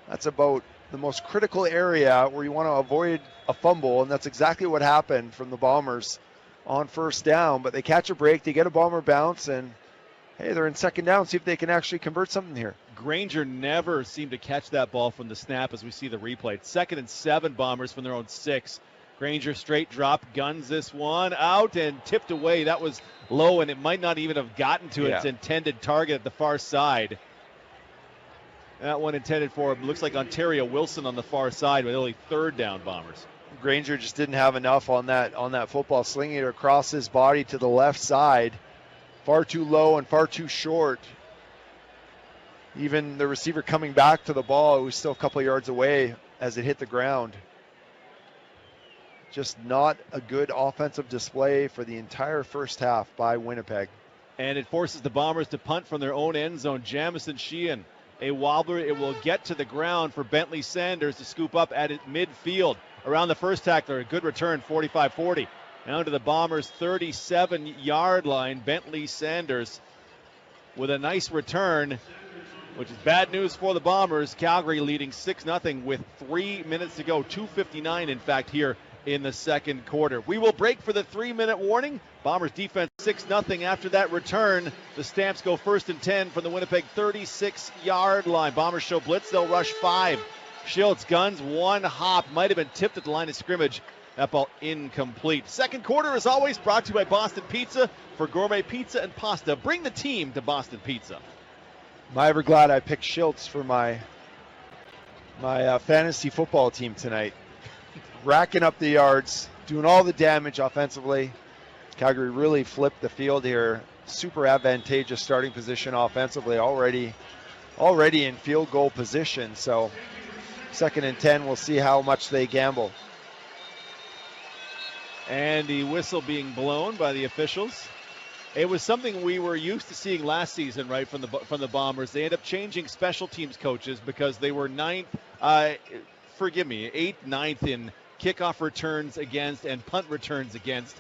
B: that's about the most critical area where you want to avoid a fumble, and that's exactly what happened from the Bombers on first down. But they catch a break, they get a Bomber bounce, and hey, they're in second down. See if they can actually convert something here.
A: Granger never seemed to catch that ball from the snap as we see the replay. It's 2nd and 7, Bombers from their own 6. Granger straight drop, guns this one out and tipped away. That was low, and it might not even have gotten to its intended target at the far side. That one intended for, looks like Ontario Wilson on the far side, with only 3rd down, Bombers.
B: Granger just didn't have enough on that football, slinging it across his body to the left side. Far too low and far too short. Even the receiver coming back to the ball, it was still a couple of yards away as it hit the ground. Just not a good offensive display for the entire first half by Winnipeg.
A: And it forces the Bombers to punt from their own end zone. Jamison Sheehan, a wobbler. It will get to the ground for Bentley Sanders to scoop up at midfield. Around the first tackler, a good return, 45-40. Down to the Bombers' 37-yard line. Bentley Sanders with a nice return, which is bad news for the Bombers. Calgary leading 6-0 with 3 minutes to go. 2:59, in fact, here in the second quarter. We will break for the 3-minute warning. Bombers defense 6-0 after that return. The Stamps go 1st and 10 from the Winnipeg 36-yard line. Bombers show blitz. They'll rush 5. Schiltz guns, 1 hop. Might have been tipped at the line of scrimmage. That ball incomplete. Second quarter, as always, brought to you by Boston Pizza. For gourmet pizza and pasta, bring the team to Boston Pizza.
B: Am I ever glad I picked Schiltz for my fantasy football team tonight. Racking up the yards, doing all the damage offensively. Calgary really flipped the field here. Super advantageous starting position offensively, already in field goal position. So 2nd and 10, we'll see how much they gamble.
A: And the whistle being blown by the officials. It was something we were used to seeing last season, right, from the Bombers. They end up changing special teams coaches because they were 8th, 9th in kickoff returns against and punt returns against.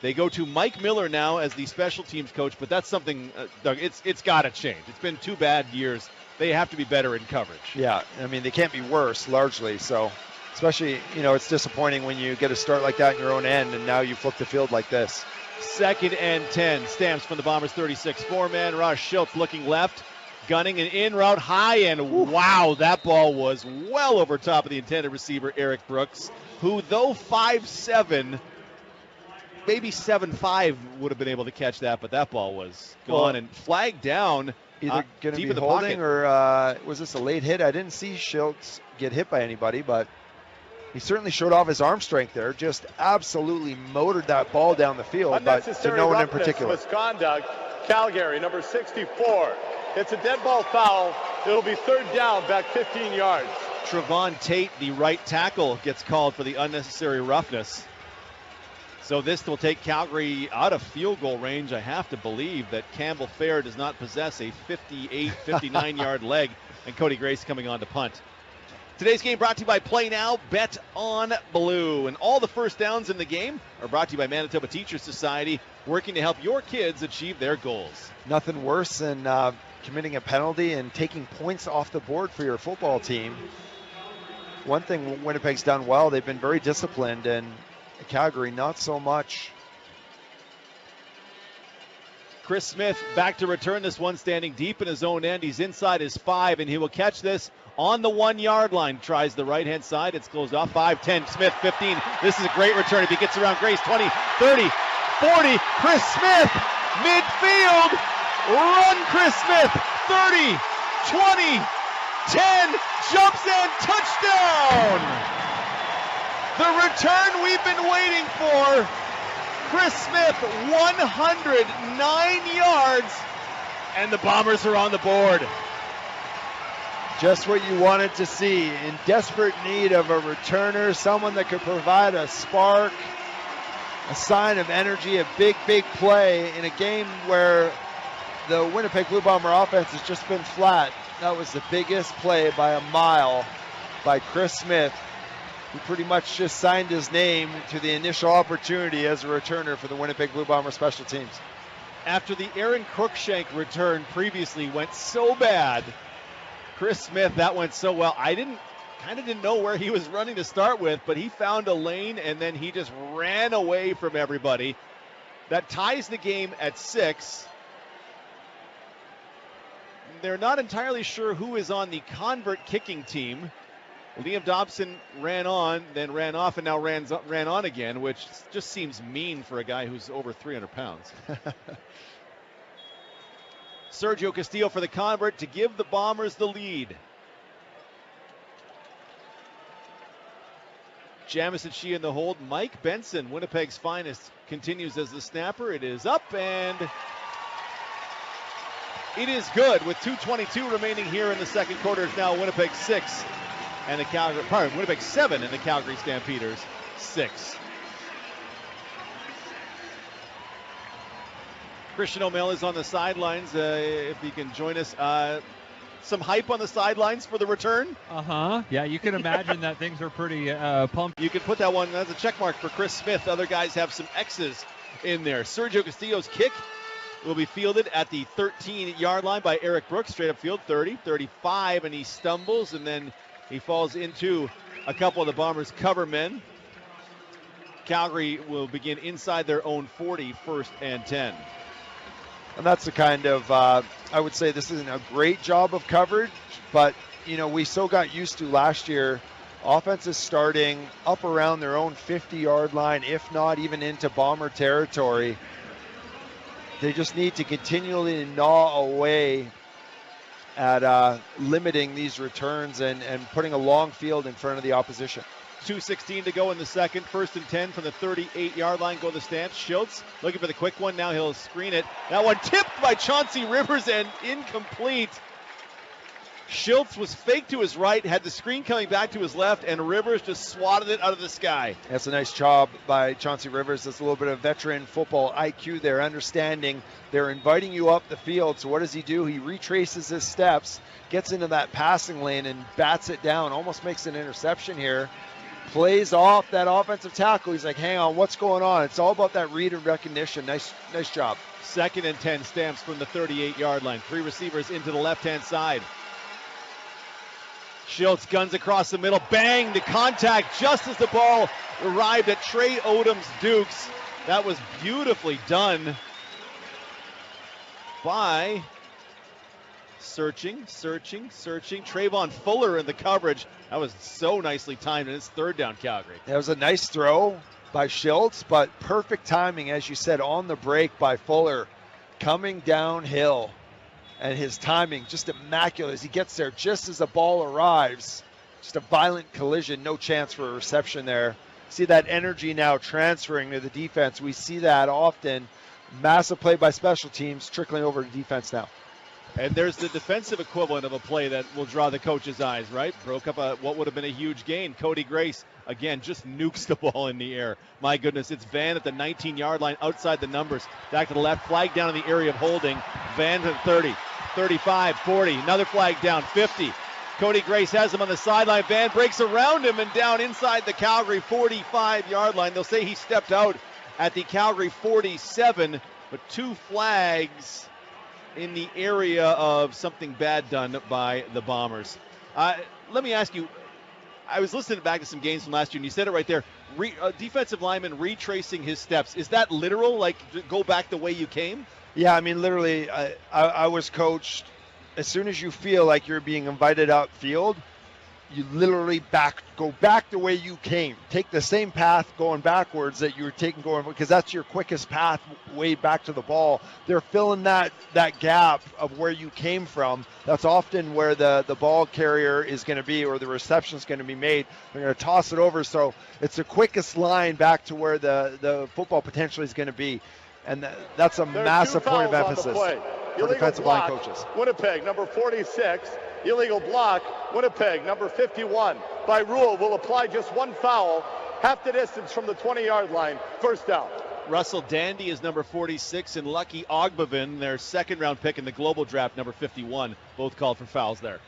A: They go to Mike Miller now as the special teams coach, but that's something, Doug, it's got to change. It's been 2 bad years. They have to be better in coverage.
B: Yeah, I mean, they can't be worse, largely. So, especially, it's disappointing when you get a start like that in your own end, and now you flip the field like this.
A: 2nd and 10. Stamps from the Bombers 36. 4-man rush. Schiltz looking left. Gunning an in route high, and wow, that ball was well over top of the intended receiver, Eric Brooks, who, though 5'7", maybe 7'5", would have been able to catch that, but that ball was gone and flagged down.
B: Either going to
A: deep
B: be
A: in the
B: holding
A: pocket.
B: or was this a late hit? I didn't see Schiltz get hit by anybody, but he certainly showed off his arm strength there. Just absolutely motored that ball down the field, but to no one in particular.
C: Misconduct. Calgary, number 64. It's a dead ball foul. It'll be 3rd down, back 15 yards.
A: Trevon Tate, the right tackle, gets called for the unnecessary roughness. So this will take Calgary out of field goal range. I have to believe that Campbell Fair does not possess a 58, 59-yard leg, and Cody Grace coming on to punt. Today's game brought to you by Play Now, Bet on Blue. And all the first downs in the game are brought to you by Manitoba Teachers Society, working to help your kids achieve their goals.
B: Nothing worse than committing a penalty and taking points off the board for your football team. One thing Winnipeg's done well, they've been very disciplined, and Calgary not so much.
A: Chris Smith back to return this one, standing deep in his own end. He's inside his 5, and he will catch this on the 1-yard line. Tries the right-hand side. It's closed off. 5-10. Smith, 15. This is a great return if he gets around Grace. 20, 30, 40. Chris Smith, midfield. Run, Chris Smith. 30, 20, 10. Jumps in. Touchdown. The return we've been waiting for. Chris Smith, 109 yards, and the Bombers are on the board.
B: Just what you wanted to see. In desperate need of a returner, someone that could provide a spark, a sign of energy, a big, big play in a game where the Winnipeg Blue Bomber offense has just been flat. That was the biggest play by a mile by Chris Smith, who pretty much just signed his name to the initial opportunity as a returner for the Winnipeg Blue Bomber special teams.
A: After the Aaron Cruikshank return previously went so bad, Chris Smith, that went so well. I didn't kind of didn't know where he was running to start with, but he found a lane, and then he just ran away from everybody. That ties the game at 6. They're not entirely sure who is on the convert kicking team. Liam Dobson ran on, then ran off, and now ran on again, which just seems mean for a guy who's over 300 pounds. Sergio Castillo for the convert to give the Bombers the lead. Jamison Shea in the hold. Mike Benson, Winnipeg's finest, continues as the snapper. It is up, and it is good with 2:22 remaining here in the second quarter. It's now Winnipeg 6 and the Winnipeg 7 and the Calgary Stampeders 6. Christian O'Mell is on the sidelines. If he can join us. Some hype on the sidelines for the return.
D: Yeah, you can imagine that things are pretty pumped.
A: You can put that one as a check mark for Chris Smith. Other guys have some X's in there. Sergio Castillo's kick will be fielded at the 13-yard line by Eric Brooks. Straight up field, 30, 35, and he stumbles, and then he falls into a couple of the Bombers' cover men. Calgary will begin inside their own 40, 1st and 10.
B: And that's the kind of, I would say this isn't a great job of coverage, but, we so got used to last year, offenses starting up around their own 50-yard line, if not even into Bomber territory. They just need to continually gnaw away at limiting these returns and putting a long field in front of the opposition.
A: 2:16 to go in the second. 1st and 10 from the 38-yard line. Go the Stamps. Schultz looking for the quick one. Now he'll screen it. That one tipped by Chauncey Rivers and incomplete. Schultz was fake to his right, had the screen coming back to his left, and Rivers just swatted it out of the sky.
B: That's a nice job by Chauncey Rivers. That's a little bit of veteran football IQ there, understanding they're inviting you up the field. So what does he do? He retraces his steps, gets into that passing lane, and bats it down. Almost makes an interception here. Plays off that offensive tackle. He's like, hang on, what's going on? It's all about that read and recognition. Nice job.
A: 2nd and 10, Stamps from the 38-yard line. 3 receivers into the left-hand side. Schultz guns across the middle. Bang! The contact just as the ball arrived at Trey Odom's Dukes. That was beautifully done by searching. Trayvon Fuller in the coverage. That was so nicely timed, and it's 3rd down, Calgary.
B: That was a nice throw by Schultz, but perfect timing, as you said, on the break by Fuller, coming downhill. And his timing just immaculate as he gets there just as the ball arrives. Just a violent collision, no chance for a reception there. See that energy now transferring to the defense. We see that often. Massive play by special teams, trickling over to defense now.
A: And there's the defensive equivalent of a play that will draw the coach's eyes, right? Broke up what would have been a huge gain. Cody Grace, again, just nukes the ball in the air. My goodness, it's Van at the 19-yard line outside the numbers. Back to the left, flag down in the area of holding. Van to the 30, 35, 40, another flag down, 50. Cody Grace has him on the sideline. Van breaks around him and down inside the Calgary 45-yard line. They'll say he stepped out at the Calgary 47, but 2 flags in the area of something bad done by the Bombers. Let me ask you, I was listening back to some games from last year, and you said it right there, defensive lineman retracing his steps. Is that literal, like go back the way you came?
B: Yeah, I mean, literally, I was coached, as soon as you feel like you're being invited outfield, you literally go back the way you came. Take the same path going backwards that you were taking going, because that's your quickest path way back to the ball. They're filling that gap of where you came from. That's often where the ball carrier is going to be, or the reception is going to be made. They're going to toss it over, so it's the quickest line back to where the football potentially is going to be. And that's a massive point of emphasis for defensive line coaches.
C: Winnipeg, number 46. Illegal block, Winnipeg, number 51. By rule, will apply just 1 foul, half the distance from the 20-yard line, 1st down.
A: Russell Dandy is number 46, and Lucky Ogbavin, their 2nd-round pick in the global draft, number 51. Both called for fouls there.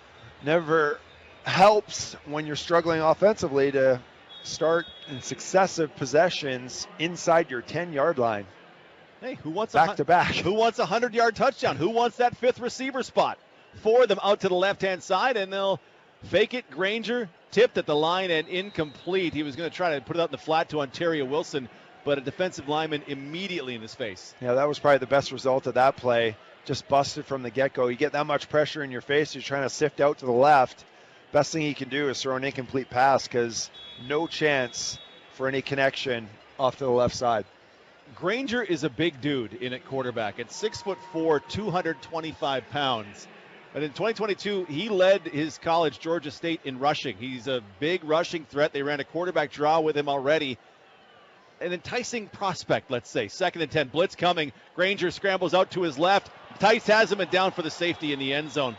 B: Never helps when you're struggling offensively to start in successive possessions inside your 10-yard line.
A: Hey, who wants
B: back to back?
A: Who wants a 100-yard touchdown? Who wants that 5th receiver spot? 4 of them out to the left-hand side, and they'll Fake it, Granger, tipped at the line and incomplete. He was going to try to put it out in the flat to Ontario Wilson, but a defensive lineman immediately in his face.
B: Yeah, that was probably the best result of that play. Just busted from the get-go. You get that much pressure in your face, you're trying to sift out to the left. Best thing he can do is throw an incomplete pass because no chance for any connection off to the left side.
A: Granger is a big dude in at quarterback. At 6'4", 225 pounds. But in 2022, he led his college, Georgia State, in rushing. He's a big rushing threat. They ran a quarterback draw with him already. An enticing prospect, let's say. 2nd and 10, blitz coming. Granger scrambles out to his left. Tice has him and down for the safety in the end zone.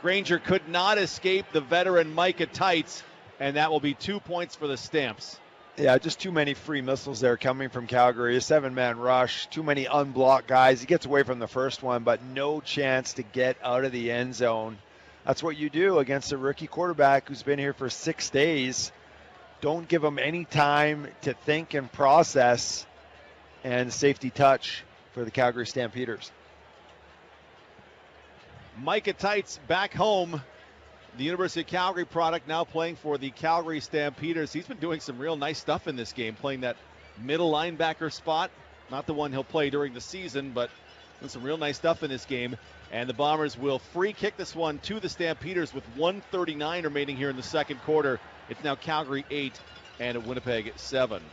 A: Granger could not escape the veteran Micah Tice, and that will be 2 points for the Stamps.
B: Yeah, just too many free missiles there coming from Calgary. A 7-man rush, too many unblocked guys. He gets away from the first one, but no chance to get out of the end zone. That's what you do against a rookie quarterback who's been here for 6 days. Don't give him any time to think and process. And safety touch for the Calgary Stampeders.
A: Micah Tice back home. The University of Calgary product, now playing for the Calgary Stampeders. He's been doing some real nice stuff in this game, playing that middle linebacker spot. Not the one he'll play during the season, but doing some real nice stuff in this game. And the Bombers will free kick this one to the Stampeders with 1:39 remaining here in the second quarter. It's now Calgary 8 and Winnipeg 7.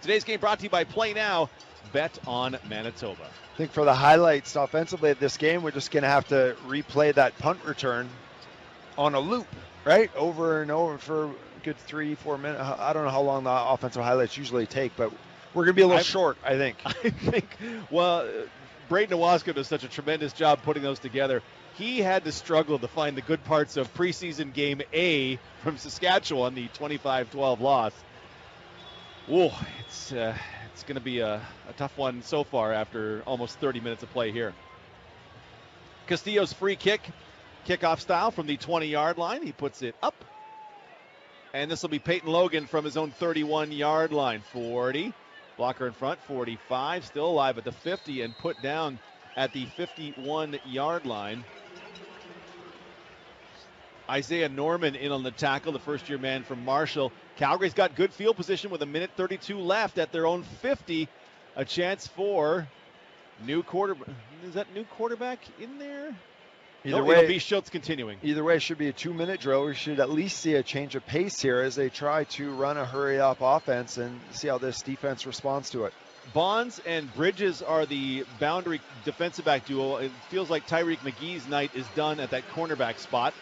A: Today's game brought to you by Play Now. Bet on Manitoba.
B: I think for the highlights offensively of this game, we're just going to have to replay that punt return on a loop, right? Over and over for a good 3-4 minutes. I don't know how long the offensive highlights usually take, but we're going to be a little short, I think.
A: I think, well, Braden Owasco does such a tremendous job putting those together. He had to struggle to find the good parts of preseason game A from Saskatchewan, the 25-12 loss. Whoa, it's going to be a tough one so far after almost 30 minutes of play here. Castillo's free kick. Kickoff style from the 20-yard line. He puts it up. And this will be Peyton Logan from his own 31-yard line. 40. Blocker in front. 45. Still alive at the 50 and put down at the 51-yard line. Isaiah Norman in on the tackle, the first-year man from Marshall. Calgary's got good field position with 1:32 left at their own 50. A chance for new quarterback. Is that new quarterback in there?
B: Either way,
A: it'll be Schultz continuing.
B: Either way, it should be a 2-minute drill. We should at least see a change of pace here as they try to run a hurry-up offense and see how this defense responds to it.
A: Bonds and Bridges are the boundary defensive back duo. It feels like Tyreek McGee's night is done at that cornerback spot.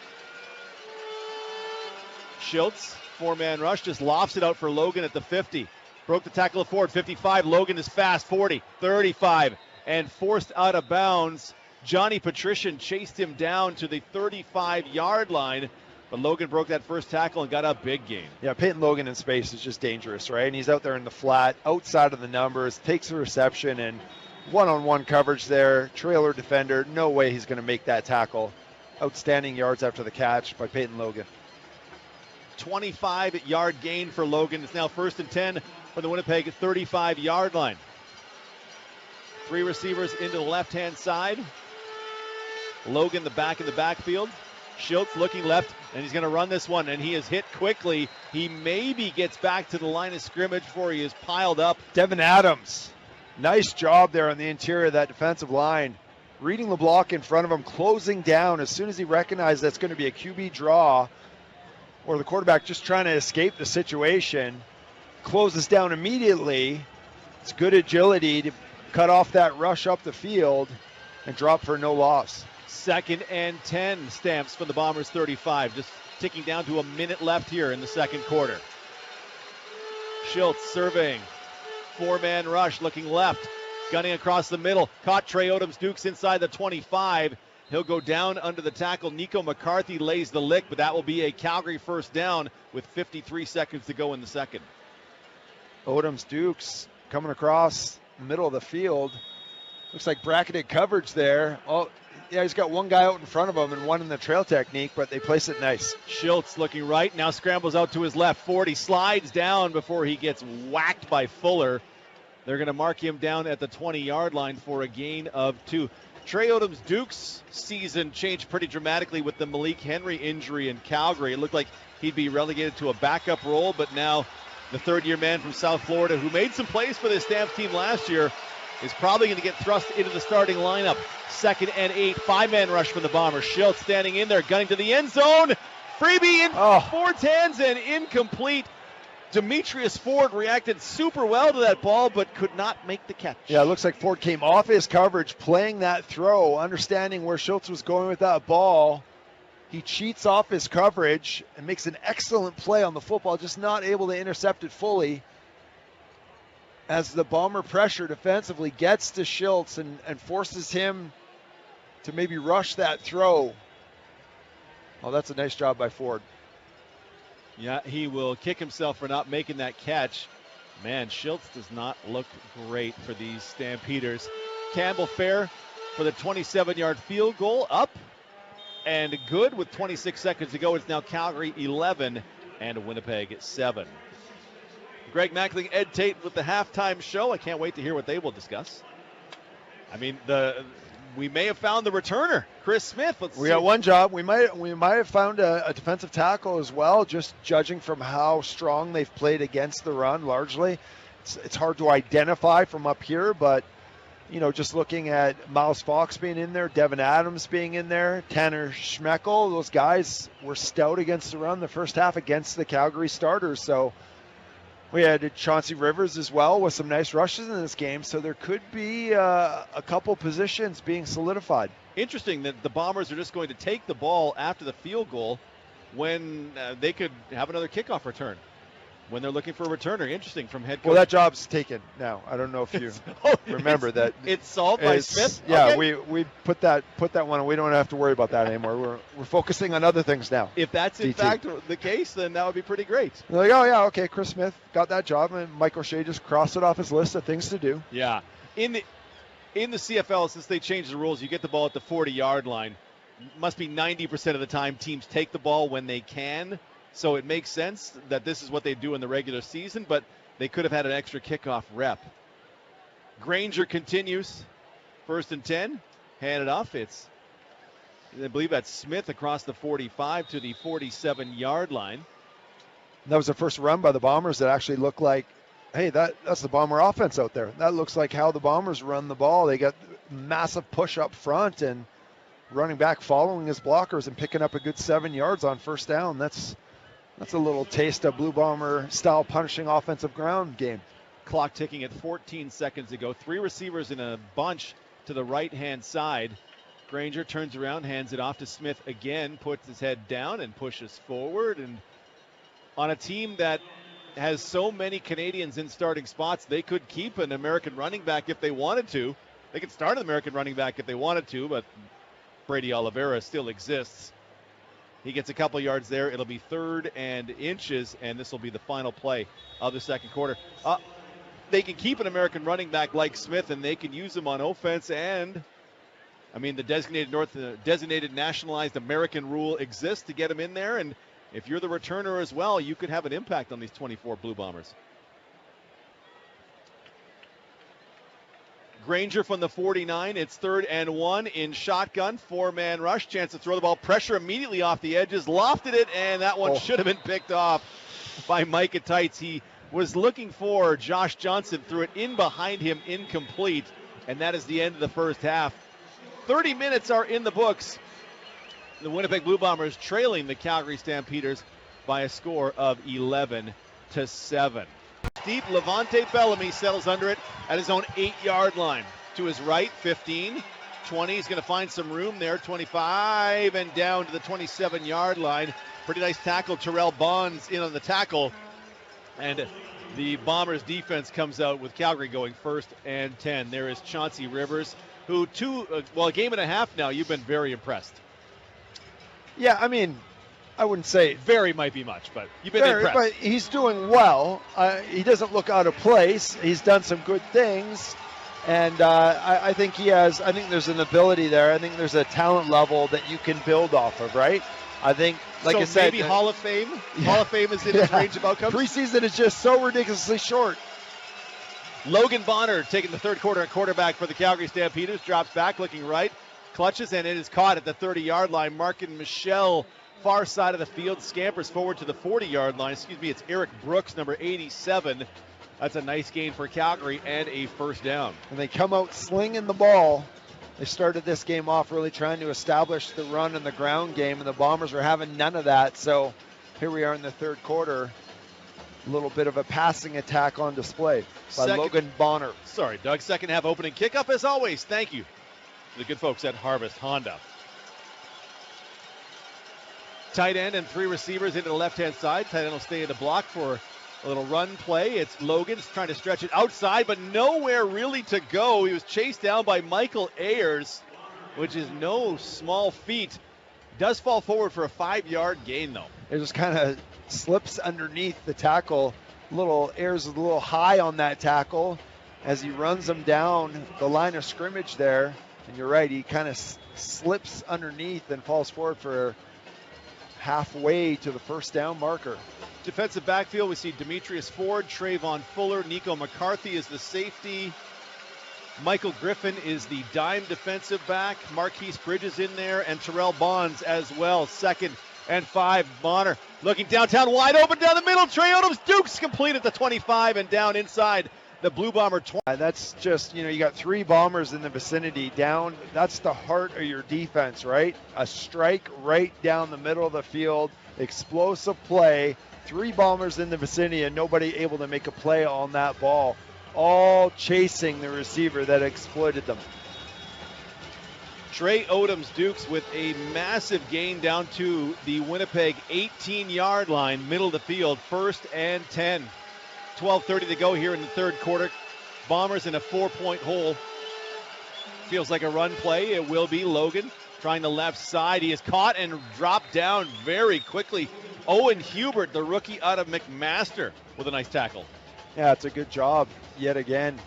A: Schultz, 4-man rush, just lofts it out for Logan at the 50. Broke the tackle at Ford, 55. Logan is fast, 40, 35, and forced out of bounds. Johnny Patrician chased him down to the 35-yard line, but Logan broke that first tackle and got a big gain.
B: Yeah, Peyton Logan in space is just dangerous, right? And he's out there in the flat, outside of the numbers, takes the reception, and one-on-one coverage there. Trailer defender, no way he's going to make that tackle. Outstanding yards after the catch by Peyton Logan.
A: 25-yard gain for Logan. It's now 1st and 10 from the Winnipeg 35-yard line. 3 receivers into the left-hand side. Logan, the back in the backfield. Schultz looking left, and he's going to run this one, and he is hit quickly. He maybe gets back to the line of scrimmage before he is piled up.
B: Devin Adams, nice job there on the interior of that defensive line. Reading the block in front of him, closing down as soon as he recognized that's going to be a QB draw, or the quarterback just trying to escape the situation, closes down immediately. It's good agility to cut off that rush up the field and drop for no loss.
A: 2nd and 10 Stamps for the Bombers 35. Just ticking down to a minute left here in the second quarter. Schultz surveying. 4-man rush looking left. Gunning across the middle. Caught Trey Odoms-Dukes inside the 25. He'll go down under the tackle. Nico McCarthy lays the lick, but that will be a Calgary first down with 53 seconds to go in the second.
B: Odoms-Dukes coming across the middle of the field. Looks like bracketed coverage there. Oh, yeah, he's got one guy out in front of him and one in the trail technique, but they place it nice.
A: Schultz looking right, now scrambles out to his left. 40 slides down before he gets whacked by Fuller. They're going to mark him down at the 20-yard line for a gain of 2. Trey Odom's Dukes season changed pretty dramatically with the Malik Henry injury in Calgary. It looked like he'd be relegated to a backup role, but now the third-year man from South Florida, who made some plays for the Stamps team last year, is probably going to get thrust into the starting lineup. 2nd and 8, 5-man rush from the Bombers. Schultz standing in there, gunning to the end zone. Freebie in Ford's hands and incomplete. Demetrius Ford reacted super well to that ball, but could not make the catch.
B: Yeah, it looks like Ford came off his coverage, playing that throw, understanding where Schultz was going with that ball. He cheats off his coverage and makes an excellent play on the football, just not able to intercept it fully. As the Bomber pressure defensively gets to Schultz and forces him to maybe rush that throw. Oh, that's a nice job by Ford.
A: Yeah, he will kick himself for not making that catch. Man, Schultz does not look great for these Stampeders. Campbell Fair for the 27-yard field goal, up and good with 26 seconds to go. It's now Calgary 11 and Winnipeg 7. Greg Mackling, Ed Tate with the halftime show. I can't wait to hear what they will discuss. I mean, we may have found the returner, Chris Smith.
B: We got one job. We might have found a defensive tackle as well, just judging from how strong they've played against the run largely. It's hard to identify from up here, but just looking at Miles Fox being in there, Devin Adams being in there, Tanner Schmeckel, those guys were stout against the run the first half against the Calgary starters. So we had Chauncey Rivers as well with some nice rushes in this game, so there could be a couple positions being solidified.
A: Interesting that the Bombers are just going to take the ball after the field goal when they could have another kickoff return, when they're looking for a returner. Interesting from head coach.
B: Well, that job's taken now. I don't know if you remember that.
A: It's solved by Smith?
B: Yeah,
A: okay.
B: we put that one. We don't have to worry about that anymore. We're focusing on other things now.
A: If that's in fact the case, then that would be pretty great.
B: They're like, oh yeah, okay, Chris Smith got that job, and Mike O'Shea just crossed it off his list of things to do.
A: Yeah. In the CFL, since they changed the rules, you get the ball at the 40-yard line. Must be 90% of the time teams take the ball when they can. So it makes sense that this is what they do in the regular season, but they could have had an extra kickoff rep. Granger continues. 1st and 10. Hand it off. I believe that's Smith across the 45 to the 47-yard line.
B: That was the first run by the Bombers that actually looked like, hey, that's the Bomber offense out there. That looks like how the Bombers run the ball. They got massive push up front and running back following his blockers and picking up a good 7 yards on 1st down. That's a little taste of Blue Bomber style punishing offensive ground game.
A: Clock ticking at 14 seconds to go. 3 receivers in a bunch to the right-hand side. Granger turns around, hands it off to Smith again, puts his head down and pushes forward. And on a team that has so many Canadians in starting spots, they could keep an American running back if they wanted to. They could start an American running back if they wanted to, but Brady Oliveira still exists. He gets a couple yards there. It'll be 3rd and inches, and this will be the final play of the second quarter. They can keep an American running back like Smith, and they can use him on offense. And, I mean, the designated nationalized American rule exists to get him in there. And if you're the returner as well, you could have an impact on these 24 Blue Bombers. Granger from the 49. It's 3rd and 1 in shotgun. 4-man rush. Chance to throw the ball. Pressure immediately off the edges. Lofted it, and that one should have been picked off by Micah Tights. He was looking for Josh Johnson. Threw it in behind him. Incomplete. And that is the end of the first half. 30 minutes are in the books. The Winnipeg Blue Bombers trailing the Calgary Stampeders by a score of 11-7. Deep, Levante Bellamy settles under it at his own 8-yard line. To his right, 15, 20. He's going to find some room there, 25, and down to the 27-yard line. Pretty nice tackle. Terrell Bonds in on the tackle. And the Bombers defense comes out with Calgary going 1st and 10. There is Chauncey Rivers, who a game and a half now, you've been very impressed.
B: Yeah, I mean, I wouldn't say
A: very might be much, but you've been impressed.
B: But he's doing well. He doesn't look out of place. He's done some good things, and I think there's an ability there. I think there's a talent level that you can build off of, right? I think, like I said,
A: maybe Hall of Fame. Yeah. Hall of Fame is in his range of outcomes.
B: Preseason is just so ridiculously short.
A: Logan Bonner taking the third quarter at quarterback for the Calgary Stampeders. Drops back, looking right. Clutches, and it is caught at the 30-yard line. Markin Michelle, far side of the field, scampers forward to the 40-yard line. It's Eric Brooks, number 87. That's a nice gain for Calgary and a first down.
B: And they come out slinging the ball. They started this game off really trying to establish the run and the ground game, and the Bombers were having none of that. So here we are in the third quarter. A little bit of a passing attack on display by Logan Bonner.
A: Sorry, Doug. Second half opening kickoff as always. Thank you to the good folks at Harvest Honda. Tight end and three receivers into the left-hand side. Tight end will stay in the block for a little run play. It's Logan's trying to stretch it outside, but nowhere really to go. He was chased down by Michael Ayers, which is no small feat. Does fall forward for a 5-yard gain, though.
B: It just kind of slips underneath the tackle. Ayers is a little high on that tackle as he runs him down the line of scrimmage there. And you're right, he kind of slips underneath and falls forward for halfway to the first down marker.
A: Defensive backfield, we see Demetrius Ford, Trayvon Fuller, Nico McCarthy is the safety. Michael Griffin is the dime defensive back. Marquise Bridges in there, and Terrell Bonds as well. 2nd and 5. Bonner looking downtown, wide open down the middle. Trey Odoms Dukes complete at the 25 and down inside the Blue Bomber 20.
B: That's just, you got 3 Bombers in the vicinity down. That's the heart of your defense, right? A strike right down the middle of the field, explosive play. 3 Bombers in the vicinity and nobody able to make a play on that ball. All chasing the receiver that exploited them.
A: Trey Odoms Dukes with a massive gain down to the Winnipeg 18-yard line, middle of the field, 1st and 10. 12:30 to go here in the third quarter. Bombers in a 4-point hole. Feels like a run play. It will be Logan trying the left side. He is caught and dropped down very quickly. Owen Hubert, the rookie out of McMaster, with a nice tackle.
B: Yeah, it's a good job yet again.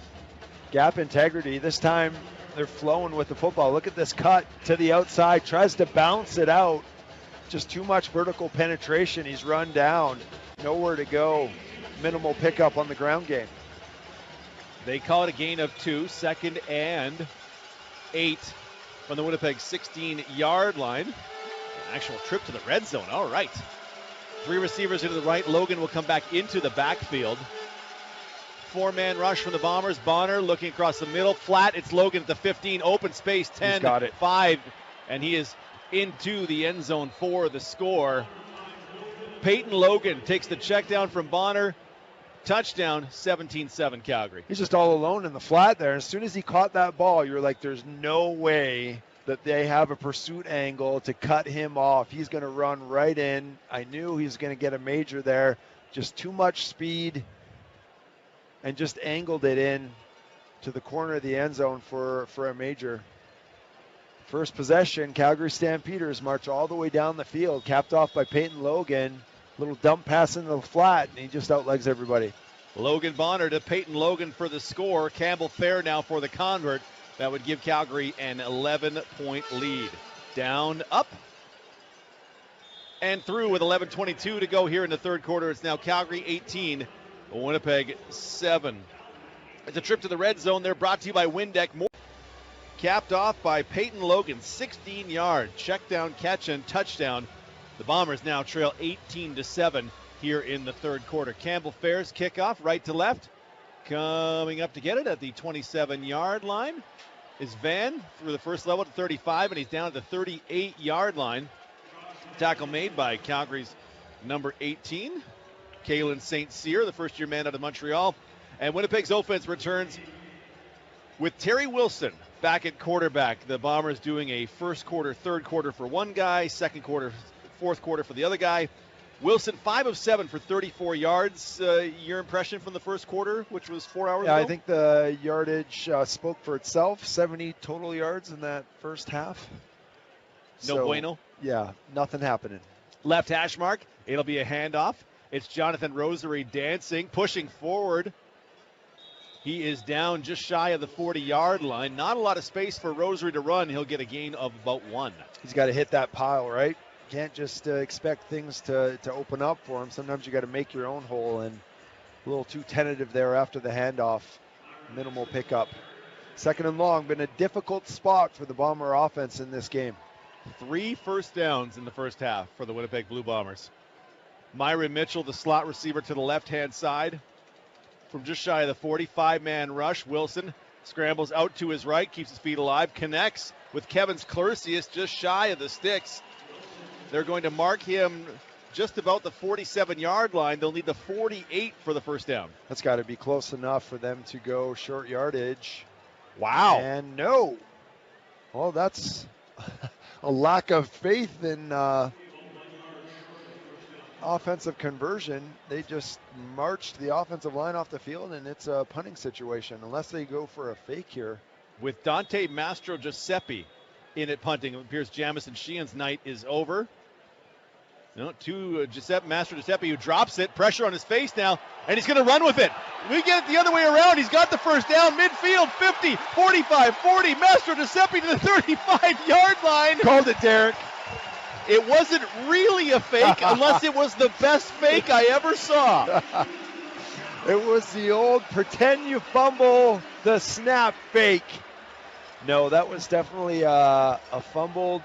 B: Gap integrity. This time they're flowing with the football. Look at this cut to the outside. Tries to bounce it out. Just too much vertical penetration. He's run down. Nowhere to go. Minimal pickup on the ground game.
A: They call it a gain of 2. 2nd and 8 from the Winnipeg 16-yard line. An actual trip to the red zone. All right. 3 receivers into the right. Logan will come back into the backfield. 4-man rush from the Bombers. Bonner looking across the middle. Flat. It's Logan at the 15. Open space. 10.
B: He's got it.
A: 5. And he is into the end zone for the score. Peyton Logan takes the check down from Bonner. Touchdown, 17-7 Calgary.
B: He's just all alone in the flat there. As soon as he caught that ball, you're like, there's no way that they have a pursuit angle to cut him off. He's going to run right in. I knew he was going to get a major there. Just too much speed and just angled it in to the corner of the end zone for a major. First possession, Calgary Stampeders march all the way down the field, capped off by Peyton Logan. Little dump pass into the flat, and he just outlegs everybody.
A: Logan Bonner to Peyton Logan for the score. Campbell Fair now for the convert. That would give Calgary an 11-point lead. Down, up, and through with 11:22 to go here in the third quarter. It's now Calgary 18, Winnipeg 7. It's a trip to the red zone. They're brought to you by Windeck. Capped off by Peyton Logan, 16-yard check down, catch, and touchdown. The Bombers now trail 18-7 here in the third quarter. Campbell Fair's kickoff, right to left. Coming up to get it at the 27-yard line is Van through the first level to 35, and he's down at the 38-yard line. Tackle made by Calgary's number 18, Kalen St. Cyr, the first-year man out of Montreal. And Winnipeg's offense returns with Terry Wilson back at quarterback. The Bombers doing a first quarter, third quarter for one guy, second quarter, fourth quarter for the other guy. Wilson, 5 of 7 for 34 yards. Your impression from the first quarter, which was 4 hours ago?
B: I think the yardage spoke for itself. 70 total yards in that first half.
A: No bueno?
B: Yeah, nothing happening.
A: Left hash mark. It'll be a handoff. It's Jonathan Rosary dancing, pushing forward. He is down just shy of the 40-yard line. Not a lot of space for Rosary to run. He'll get a gain of about 1.
B: He's got to hit that pile, right? Can't just expect things to open up for him. Sometimes you got to make your own hole, and a little too tentative there after the handoff. minimal pickup. Second and long, been a difficult spot for the Bomber offense in this game.
A: 3 first downs in the first half for the Winnipeg Blue Bombers. Myron Mitchell, the slot receiver to the left-hand side. From just shy of the 45-man rush, Wilson scrambles out to his right, keeps his feet alive, connects with Kevin's Clercius just shy of the sticks. They're going to mark him just about the 47-yard line. They'll need the 48 for the first down.
B: That's got to be close enough for them to go short yardage.
A: Wow.
B: And no. Well, that's a lack of faith in offensive conversion. They just marched the offensive line off the field, and it's a punting situation unless they go for a fake here.
A: With Dante Mastro Giuseppe in at punting, it appears Jamison Sheehan's night is over. No, to Mastro Giuseppe, who drops it, pressure on his face now, and he's going to run with it. We get it the other way around. He's got the first down, midfield, 50, 45, 40. Mastro Giuseppe to the 35-yard line.
B: Called it, Derek.
A: It wasn't really a fake unless it was the best fake I ever saw.
B: It was the old pretend you fumble the snap fake. No, that was definitely a fumbled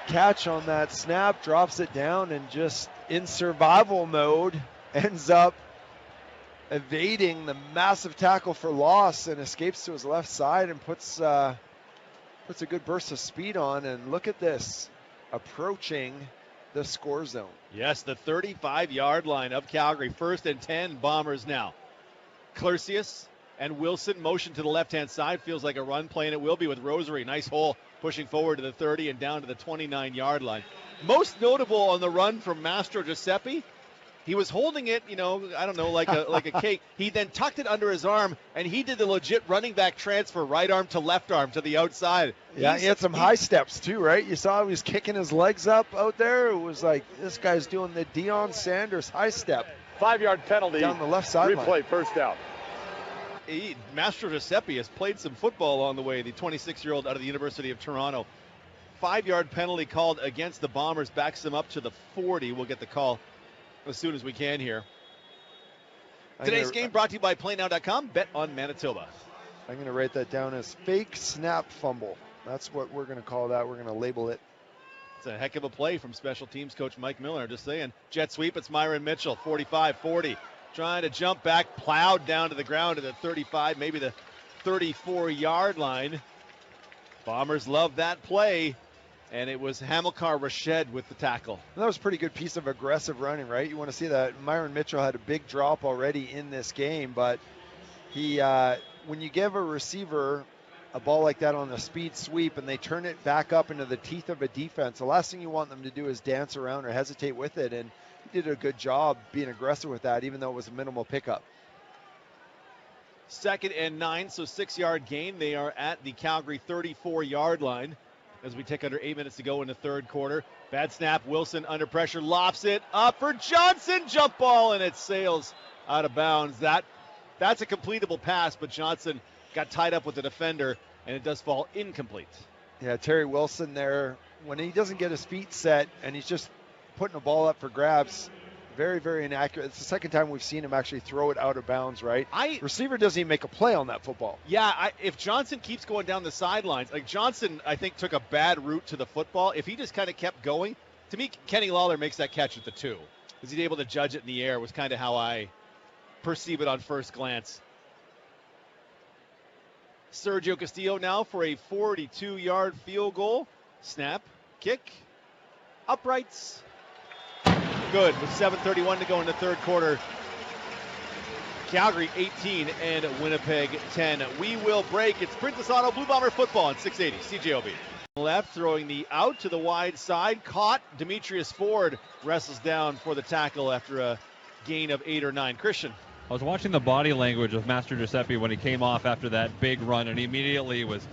B: catch on that snap, drops it down, and just in survival mode ends up evading the massive tackle for loss and escapes to his left side and puts a good burst of speed on. And look at this, approaching the score zone.
A: Yes, the 35-yard line of Calgary. 1st and 10, Bombers now. Clercius and Wilson motion to the left-hand side. Feels like a run play, and it will be with Rosary. Nice hole pushing forward to the 30 and down to the 29-yard line. Most notable on the run from Mastro Giuseppe, he was holding it, I don't know, like a cake. He then tucked it under his arm, and he did the legit running back transfer, right arm to left arm to the outside.
B: Yeah, he had some high steps too, right? You saw he was kicking his legs up out there. It was like, this guy's doing the Deion Sanders high step.
C: 5-yard penalty.
B: Down the left sideline.
C: Replay, first down.
A: Mastro Giuseppe has played some football along the way, the 26-year-old out of the University of Toronto. 5-yard penalty called against the Bombers, backs them up to the 40. We'll get the call as soon as we can here. Today's game brought to you by PlayNow.com. Bet on Manitoba.
B: I'm going to write that down as fake snap fumble. That's what we're going to call that. We're going to label it.
A: It's a heck of a play from special teams coach Mike Miller. Just saying. Jet sweep. It's Myron Mitchell, 45-40. Trying to jump back, plowed down to the ground at the 35, maybe the 34-yard line. Bombers love that play, and it was Hamilcar Rashed with the tackle.
B: And that was a pretty good piece of aggressive running, right? You want to see that. Myron Mitchell had a big drop already in this game, but he, when you give a receiver a ball like that on a speed sweep and they turn it back up into the teeth of a defense, the last thing you want them to do is dance around or hesitate with it, and he did a good job being aggressive with that, even though it was a minimal pickup.
A: 2nd and 9, so 6-yard gain. They are at the Calgary 34-yard line as we take under 8 minutes to go in the third quarter. Bad snap. Wilson under pressure, lofts it up for Johnson. Jump ball, and it sails out of bounds. That's a completable pass, but Johnson got tied up with the defender, and it does fall incomplete.
B: Yeah, Terry Wilson there, when he doesn't get his feet set and he's just putting a ball up for grabs, very, very inaccurate. It's the second time we've seen him actually throw it out of bounds, right? Receiver doesn't even make a play on that football.
A: Yeah, if Johnson keeps going down the sidelines, like Johnson, I think, took a bad route to the football. If he just kind of kept going, to me, Kenny Lawler makes that catch at the 2. Is he able to judge it in the air was kind of how I perceive it on first glance. Sergio Castillo now for a 42-yard field goal. Snap, kick, uprights. Good, with 7:31 to go in the third quarter. Calgary 18 and Winnipeg 10. We will break. It's Princess Auto Blue Bomber football on 680 CJOB. Left, throwing the out to the wide side. Caught. Demetrius Ford wrestles down for the tackle after a gain of 8 or 9. Christian.
D: I was watching the body language of Mastro Giuseppe when he came off after that big run, and he immediately was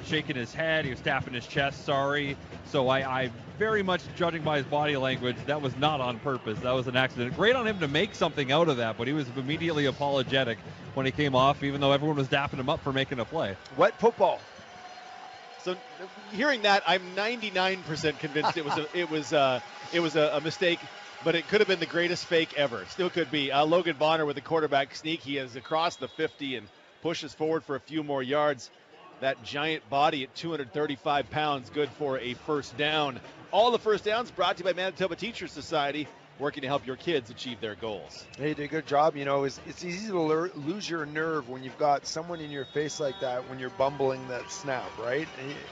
D: shaking his head. He was tapping his chest, sorry. So I very much, judging by his body language, that was not on purpose. That was an accident. Great on him to make something out of that, but he was immediately apologetic when he came off, even though everyone was dapping him up for making a play.
B: Wet football.
A: So hearing that, I'm 99% convinced it was a mistake. but it could have been the greatest fake ever. Still could be. Logan Bonner with the quarterback sneak. He is across the 50 and pushes forward for a few more yards. That giant body at 235 pounds, good for a first down. All the first downs brought to you by Manitoba Teachers Society, working to help your kids achieve their goals.
B: Hey, did a good job. You know, it's easy to lose your nerve when you've got someone in your face like that when you're bumbling that snap, right?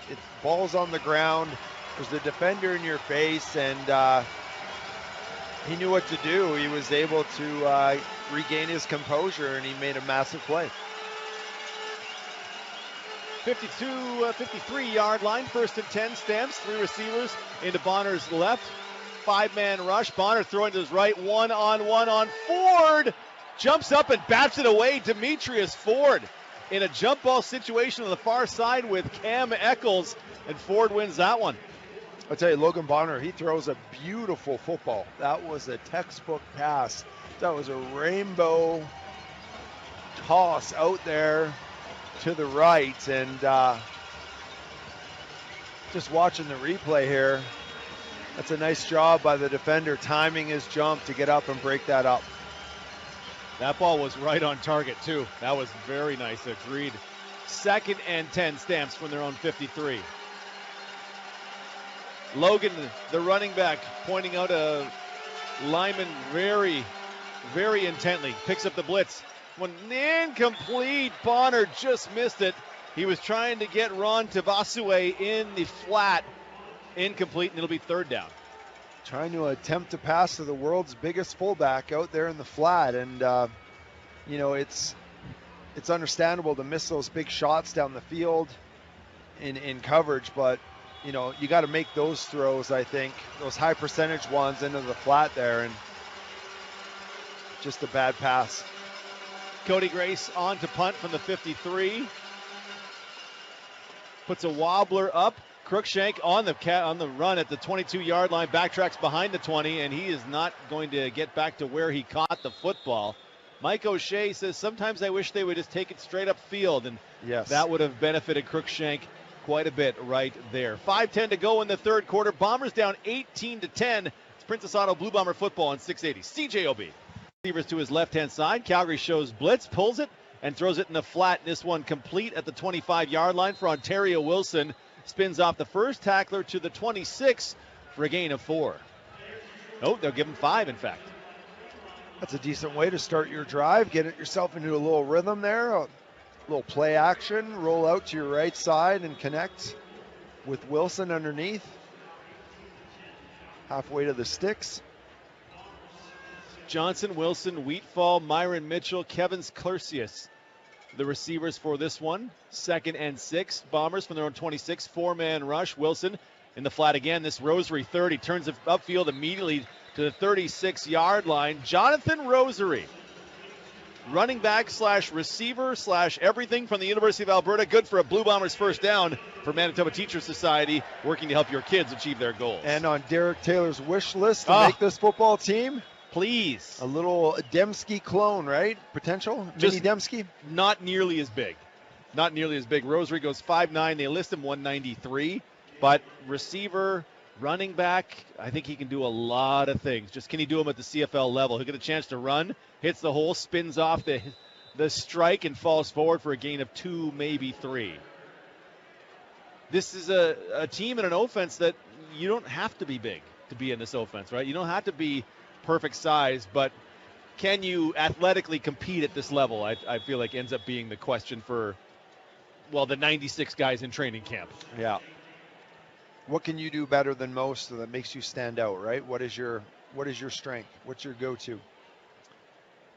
B: It ball's on the ground. There's a defender in your face, and he knew what to do. He was able to regain his composure, and he made a massive play.
A: 53-yard line, first and 10, Stamps, 3 receivers into Bonner's left. 5-man rush, Bonner throwing to his right, one-on-one on Ford. Jumps up and bats it away, Demetrius Ford. In a jump ball situation on the far side with Cam Eccles, and Ford wins that one.
B: I'll tell you, Logan Bonner, he throws a beautiful football. That was a textbook pass. That was a rainbow toss out there to the right, and just watching the replay here, that's a nice job by the defender timing his jump to get up and break that up.
A: That ball was right on target too. That was very nice. Agreed. 2nd and 10, Stamps from their own 53. Logan, the running back, pointing out a lineman very, very intently. Picks up the blitz. One incomplete. Bonner just missed it. He was trying to get Ron Tavasue in the flat. Incomplete, and it'll be 3rd down.
B: Trying to attempt to pass to the world's biggest fullback out there in the flat, and you know, it's understandable to miss those big shots down the field in coverage, but you know, you got to make those throws. I think those high percentage ones into the flat there, and just a bad pass.
A: Cody Grace on to punt from the 53. Puts a wobbler up. Crookshank on the run at the 22-yard line, backtracks behind the 20, and he is not going to get back to where he caught the football. Mike O'Shea says, sometimes I wish they would just take it straight up field, and
B: yes, that
A: would have benefited Crookshank quite a bit right there. 5:10 to go in the 3rd quarter. Bombers down 18-10. It's Princess Auto Blue Bomber football on 680 CJOB. Receivers to his left-hand side. Calgary shows blitz, pulls it, and throws it in the flat. This one complete at the 25-yard line for Ontario Wilson. Spins off the first tackler to the 26 for a gain of 4. Oh, they'll give him 5, in fact.
B: That's a decent way to start your drive. Get yourself into a little rhythm there. A little play action. Roll out to your right side and connect with Wilson underneath. Halfway to the sticks.
A: Johnson, Wilson, Wheatfall, Myron Mitchell, Kevins Clercius. The receivers for this one. 2nd and 6. Bombers from their own 26. 4-man rush. Wilson in the flat again. This Rosary 30 turns it upfield immediately to the 36-yard line. Jonathan Rosary, running back / receiver / everything from the University of Alberta. Good for a Blue Bombers first down for Manitoba Teachers Society, working to help your kids achieve their goals.
B: And on Derek Taylor's wish list to make this football team,
A: please.
B: A little Dembski clone, right? Potential?
A: Just
B: Mini Dembski?
A: Not nearly as big. Not nearly as big. Rosary goes 5'9". They list him 193. But receiver, running back, I think he can do a lot of things. Just can he do them at the CFL level? He'll get a chance to run, hits the hole, spins off the strike, and falls forward for a gain of 2, maybe 3. This is a team and an offense that you don't have to be big to be in this offense, right? You don't have to be perfect size, but can you athletically compete at this level? I feel like ends up being the question for, well, the 96 guys in training camp.
B: Yeah. What can you do better than most that makes you stand out, right? What is your strength? What's your go-to?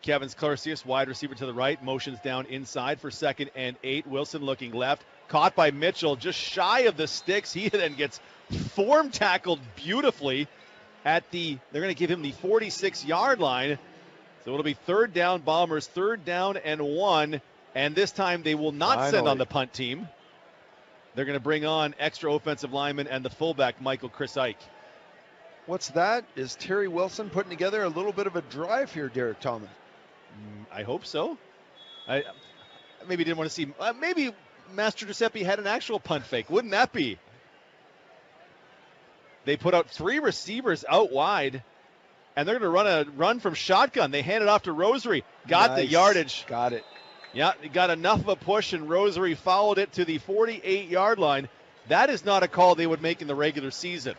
A: Kevins Clercius, wide receiver to the right, motions down inside for 2nd and 8. Wilson looking left, caught by Mitchell, just shy of the sticks. He then gets form tackled beautifully at they're going to give him the 46-yard line. So it'll be 3rd down Bombers, 3rd down and 1. And this time they will not send on the punt team. They're going to bring on extra offensive lineman and the fullback, Michael Chris Ike.
B: What's that? Is Terry Wilson putting together a little bit of a drive here, Derek Tallman?
A: I hope so. I maybe didn't want to see. Maybe Master Giuseppe had an actual punt fake. Wouldn't that be? They put out 3 receivers out wide. and they're going to run from shotgun. They hand it off to Rosary. Got the yardage.
B: Got it.
A: Yeah, he got enough of a push, and Rosary followed it to the 48-yard line. That is not a call they would make in the regular season.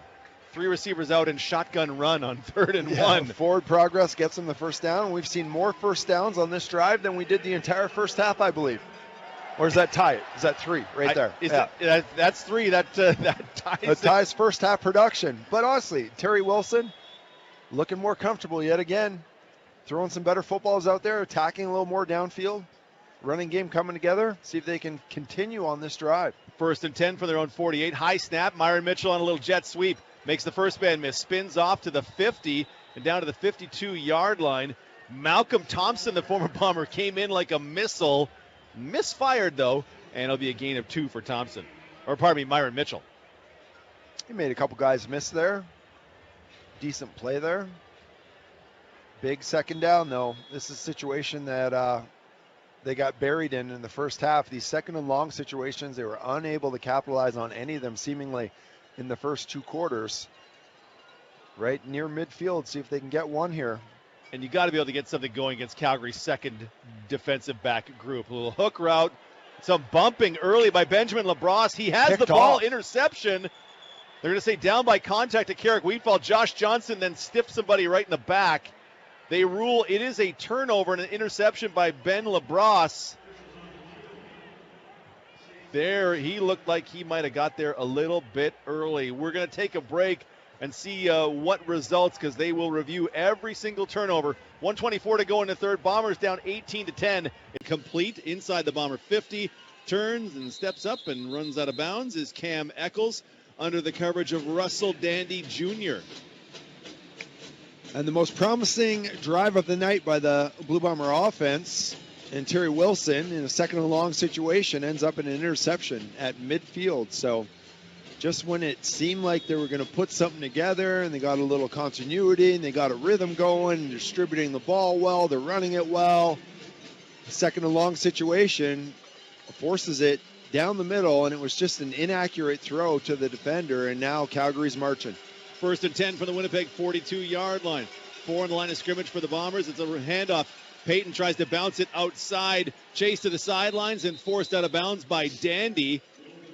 A: 3 receivers out and shotgun run on 3rd and 1.
B: Forward progress gets them the first down. We've seen more first downs on this drive than we did the entire first half, I believe. Or is that tie? Is that 3 right there?
A: That's 3. That
B: ties first half production. But honestly, Terry Wilson looking more comfortable yet again. Throwing some better footballs out there, attacking a little more downfield. Running game coming together. See if they can continue on this drive.
A: 1st and 10 for their own 48. High snap. Myron Mitchell on a little jet sweep. Makes the first man miss. Spins off to the 50 and down to the 52-yard line. Malcolm Thompson, the former Bomber, came in like a missile. Misfired, though, and it'll be a gain of 2 for Thompson. Or, pardon me, Myron Mitchell.
B: He made a couple guys miss there. Decent play there. Big second down, though. This is a situation that they got buried in the first half. These second and long situations, they were unable to capitalize on any of them seemingly in the first 2 quarters. Right near midfield, see if they can get one here.
A: And you got to be able to get something going against Calgary's second defensive back group. A little hook route, some bumping early by Benjamin LaBrosse. He has the ball, off. Interception. They're going to say down by contact to Carrick Wheatfall. Josh Johnson then stiffed somebody right in the back. They rule it is a turnover and an interception by Ben LaBrosse. There, he looked like he might have got there a little bit early. We're going to take a break and see what results, because they will review every single turnover. 1:24 to go in the third. Bombers down 18-10. Complete inside the Bomber 50. Turns and steps up and runs out of bounds is Cam Eccles under the coverage of Russell Dandy Jr.
B: And the most promising drive of the night by the Blue Bomber offense, and Terry Wilson in a second and long situation ends up in an interception at midfield. So just when it seemed like they were going to put something together and they got a little continuity and they got a rhythm going, distributing the ball well, they're running it well, the second and long situation forces it down the middle, and it was just an inaccurate throw to the defender, and now Calgary's marching.
A: 1st and 10 from the Winnipeg 42-yard line. 4 on the line of scrimmage for the Bombers. It's a handoff. Peyton tries to bounce it outside, chased to the sidelines and forced out of bounds by Dandy.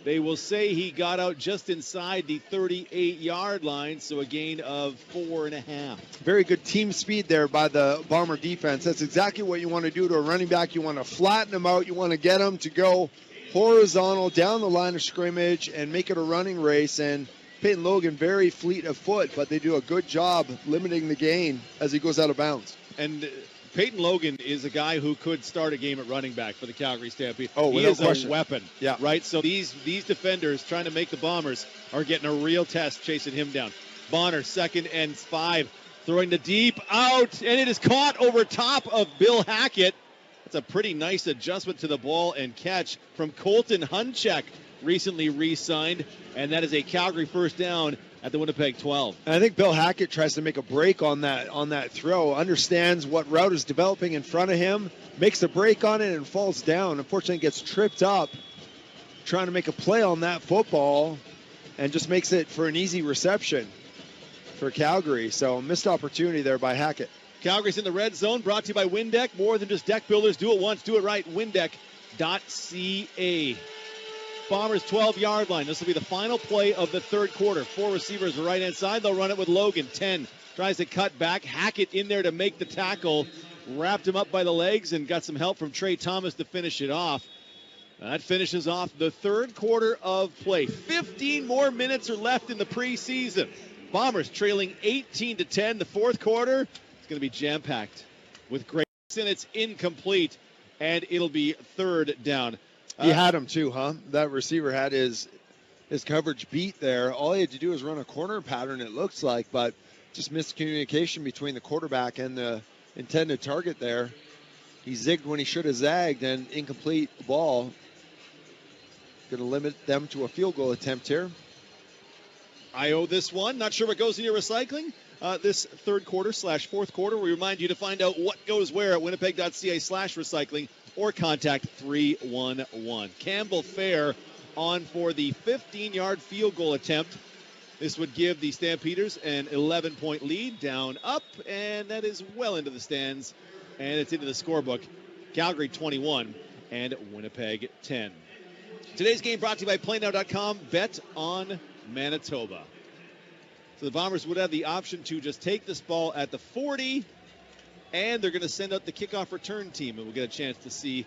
A: They will say he got out just inside the 38-yard line, so a gain of 4.5.
B: Very good team speed there by the Bomber defense. That's exactly what you want to do to a running back. You want to flatten them out. You want to get them to go horizontal down the line of scrimmage and make it a running race. And Peyton Logan, very fleet of foot, but they do a good job limiting the gain as he goes out of bounds.
A: And Peyton Logan is a guy who could start a game at running back for the Calgary Stampede.
B: Oh,
A: he is
B: question.
A: A weapon,
B: yeah.
A: Right? So these defenders trying to make the Bombers are getting a real test chasing him down. Bonner, 2nd and 5, throwing the deep out, and it is caught over top of Bill Hackett. That's a pretty nice adjustment to the ball and catch from Colton Hunchek, recently re-signed, and that is a Calgary first down at the Winnipeg 12.
B: And I think Bill Hackett tries to make a break on that throw, understands what route is developing in front of him, makes a break on it and falls down. Unfortunately, gets tripped up trying to make a play on that football and just makes it for an easy reception for Calgary. So missed opportunity there by Hackett.
A: Calgary's in the red zone, brought to you by Windeck. More than just deck builders. Do it once, do it right. Windeck.ca. Bombers 12-yard line. This will be the final play of the third quarter. 4 receivers right-hand side. They'll run it with Logan. 10 tries to cut back. Hackett in there to make the tackle. Wrapped him up by the legs and got some help from Trey Thomas to finish it off. That finishes off the third quarter of play. 15 more minutes are left in the preseason. Bombers trailing 18-10. The fourth quarter is going to be jam-packed with great, and it's incomplete, and it'll be third down.
B: He had him too, huh? That receiver had his coverage beat there. All he had to do was run a corner pattern, it looks like, but just miscommunication between the quarterback and the intended target there. He zigged when he should have zagged, and incomplete ball. Going to limit them to a field goal attempt here.
A: I owe this one. Not sure what goes in your recycling. This third quarter / fourth quarter, we remind you to find out what goes where at winnipeg.ca/recycling or contact 311. Campbell Fair on for the 15-yard field goal attempt This would give the Stampeders an 11-point lead, down, up, and that is well into the stands, and it's into the scorebook. Calgary 21 and Winnipeg 10. Today's game brought to you by PlayNow.com. Bet on Manitoba. So the Bombers would have the option to just take this ball at the 40, and they're going to send out the kickoff return team, and we'll get a chance to see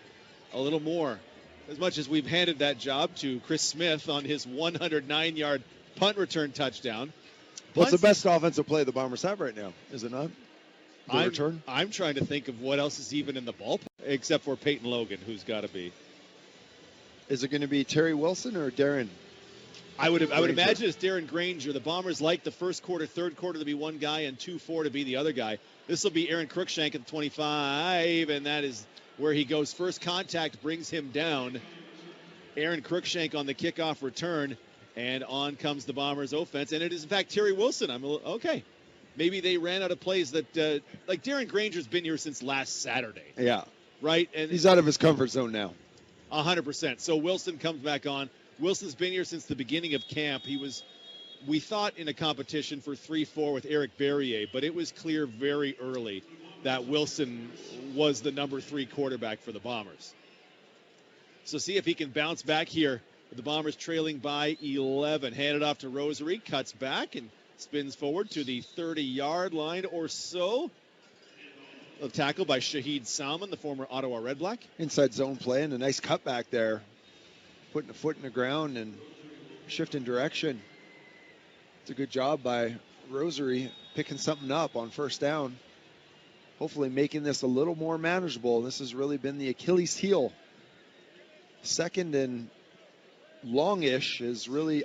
A: a little more. As much as we've handed that job to Chris Smith on his 109-yard punt return touchdown.
B: What's the best offensive play the Bombers have right now? Is it not? Return?
A: I'm trying to think of what else is even in the ballpark, except for Peyton Logan, who's got to be.
B: Is it going to be Terry Wilson or Darren?
A: I would imagine it's Darren Granger. The Bombers like the first quarter, third quarter to be one guy and 2-4 to be the other guy. This will be Aaron Cruikshank at the 25, and that is where he goes. First contact brings him down. Aaron Cruikshank on the kickoff return, and on comes the Bombers offense. And it is, in fact, Terry Wilson. Okay. Maybe they ran out of plays that, like Darren Granger's been here since last Saturday.
B: Yeah.
A: Right? And
B: he's out of his comfort zone now.
A: 100%. So Wilson comes back on. Wilson's been here since the beginning of camp. We thought, in a competition for 3-4 with Eric Berrier, but it was clear very early that Wilson was the number 3 quarterback for the Bombers. So see if he can bounce back here. The Bombers trailing by 11. Handed off to Rosary, cuts back and spins forward to the 30-yard line or so. A tackle by Shahid Salman, the former Ottawa Red Black.
B: Inside zone play and a nice cutback there. Putting a foot in the ground and shifting direction. It's a good job by Rosary picking something up on first down. Hopefully making this a little more manageable. This has really been the Achilles heel. Second and longish has really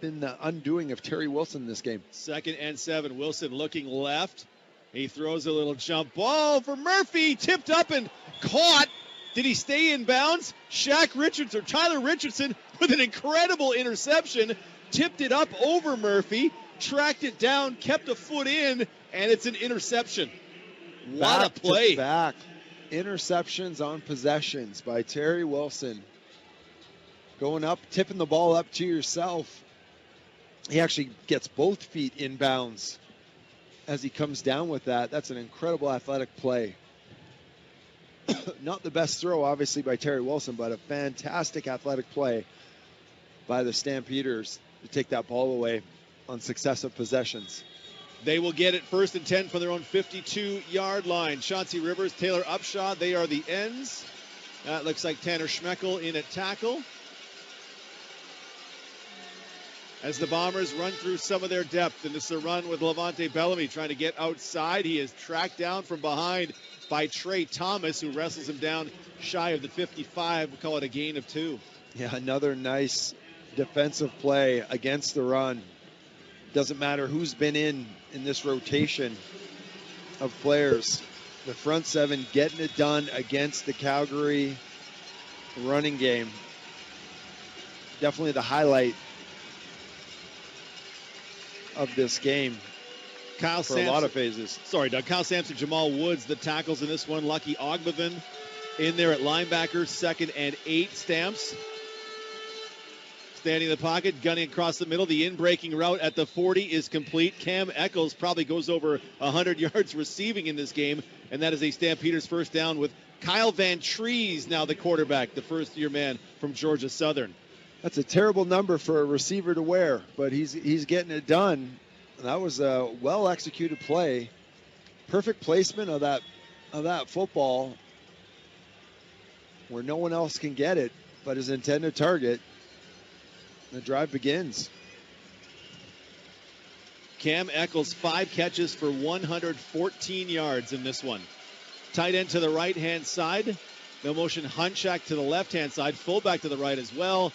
B: been the undoing of Terry Wilson in this game.
A: 2nd and 7. Wilson looking left. He throws a little jump ball for Murphy. Tipped up and caught. Did he stay in bounds? Tyler Richardson with an incredible interception. Tipped it up over Murphy. Tracked it down. Kept a foot in. And it's an interception. What a play.
B: Back. Interceptions on possessions by Terry Wilson. Going up, tipping the ball up to yourself. He actually gets both feet in bounds as he comes down with that. That's an incredible athletic play. Not the best throw, obviously, by Terry Wilson, but a fantastic athletic play by the Stampeders to take that ball away on successive possessions.
A: They will get it 1st and 10 from their own 52-yard line. Chauncey Rivers, Taylor Upshaw, they are the ends. That looks like Tanner Schmeckel in at tackle. As the Bombers run through some of their depth, and this is a run with Levante Bellamy trying to get outside. He is tracked down from behind by Trey Thomas, who wrestles him down shy of the 55. We'll call it a gain of 2.
B: Yeah, another nice defensive play against the run. Doesn't matter who's been in this rotation of players. The front 7 getting it done against the Calgary running game. Definitely the highlight of this game
A: Kyle
B: for
A: Sampson,
B: a lot of phases.
A: Sorry, Doug. Kyle Sampson, Jamal Woods, the tackles in this one. Lucky Ogbevin in there at linebacker. 2nd and 8. Stamps standing in the pocket, gunning across the middle. The in-breaking route at the 40 is complete. Cam Eccles probably goes over 100 yards receiving in this game, and that is a Stampeders first down with Kyle Van Trees now the quarterback, the first-year man from Georgia Southern.
B: That's a terrible number for a receiver to wear, but he's getting it done. That was a well-executed play. Perfect placement of that football where no one else can get it but his intended target. The drive begins.
A: Cam Eccles, 5 catches for 114 yards in this one. Tight end to the right-hand side. No motion Hunchak to the left-hand side. Fullback to the right as well.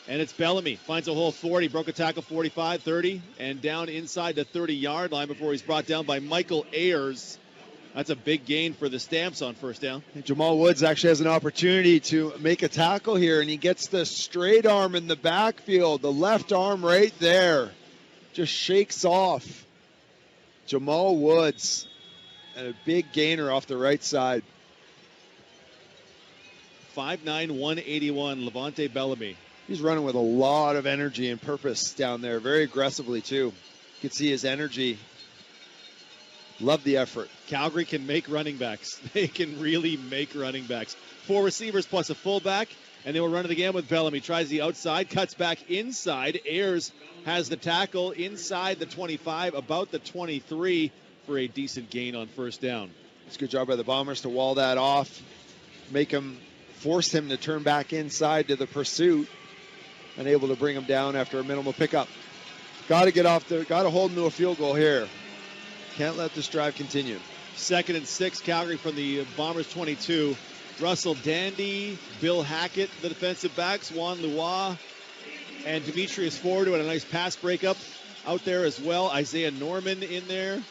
A: And it's Bellamy. Finds a hole 40. Broke a tackle 45, 30. And down inside the 30-yard line before he's brought down by Michael Ayers. That's a big gain for the Stamps on first down.
B: Jamal Woods actually has an opportunity to make a tackle here, and he gets the straight arm in the backfield. The left arm right there just shakes off Jamal Woods. And a big gainer off the right side.
A: 5'9", 181, Levante Bellamy.
B: He's running with a lot of energy and purpose down there, very aggressively too. You can see his energy. Love the effort.
A: Calgary can make running backs. They can really make running backs. 4 receivers plus a fullback, and they will run it again with Bellamy. Tries the outside, cuts back inside. Ayers has the tackle inside the 25, about the 23 for a decent gain on first down.
B: It's a good job by the Bombers to wall that off, force him to turn back inside to the pursuit, and able to bring him down after a minimal pickup. Got to get off there. Got to hold him to a field goal here. Can't let this drive continue.
A: 2nd and 6, Calgary from the Bombers 22. Russell Dandy, Bill Hackett, the defensive backs, Juan Lua, and Demetrius Ford, who had a nice pass breakup out there as well. Isaiah Norman in there.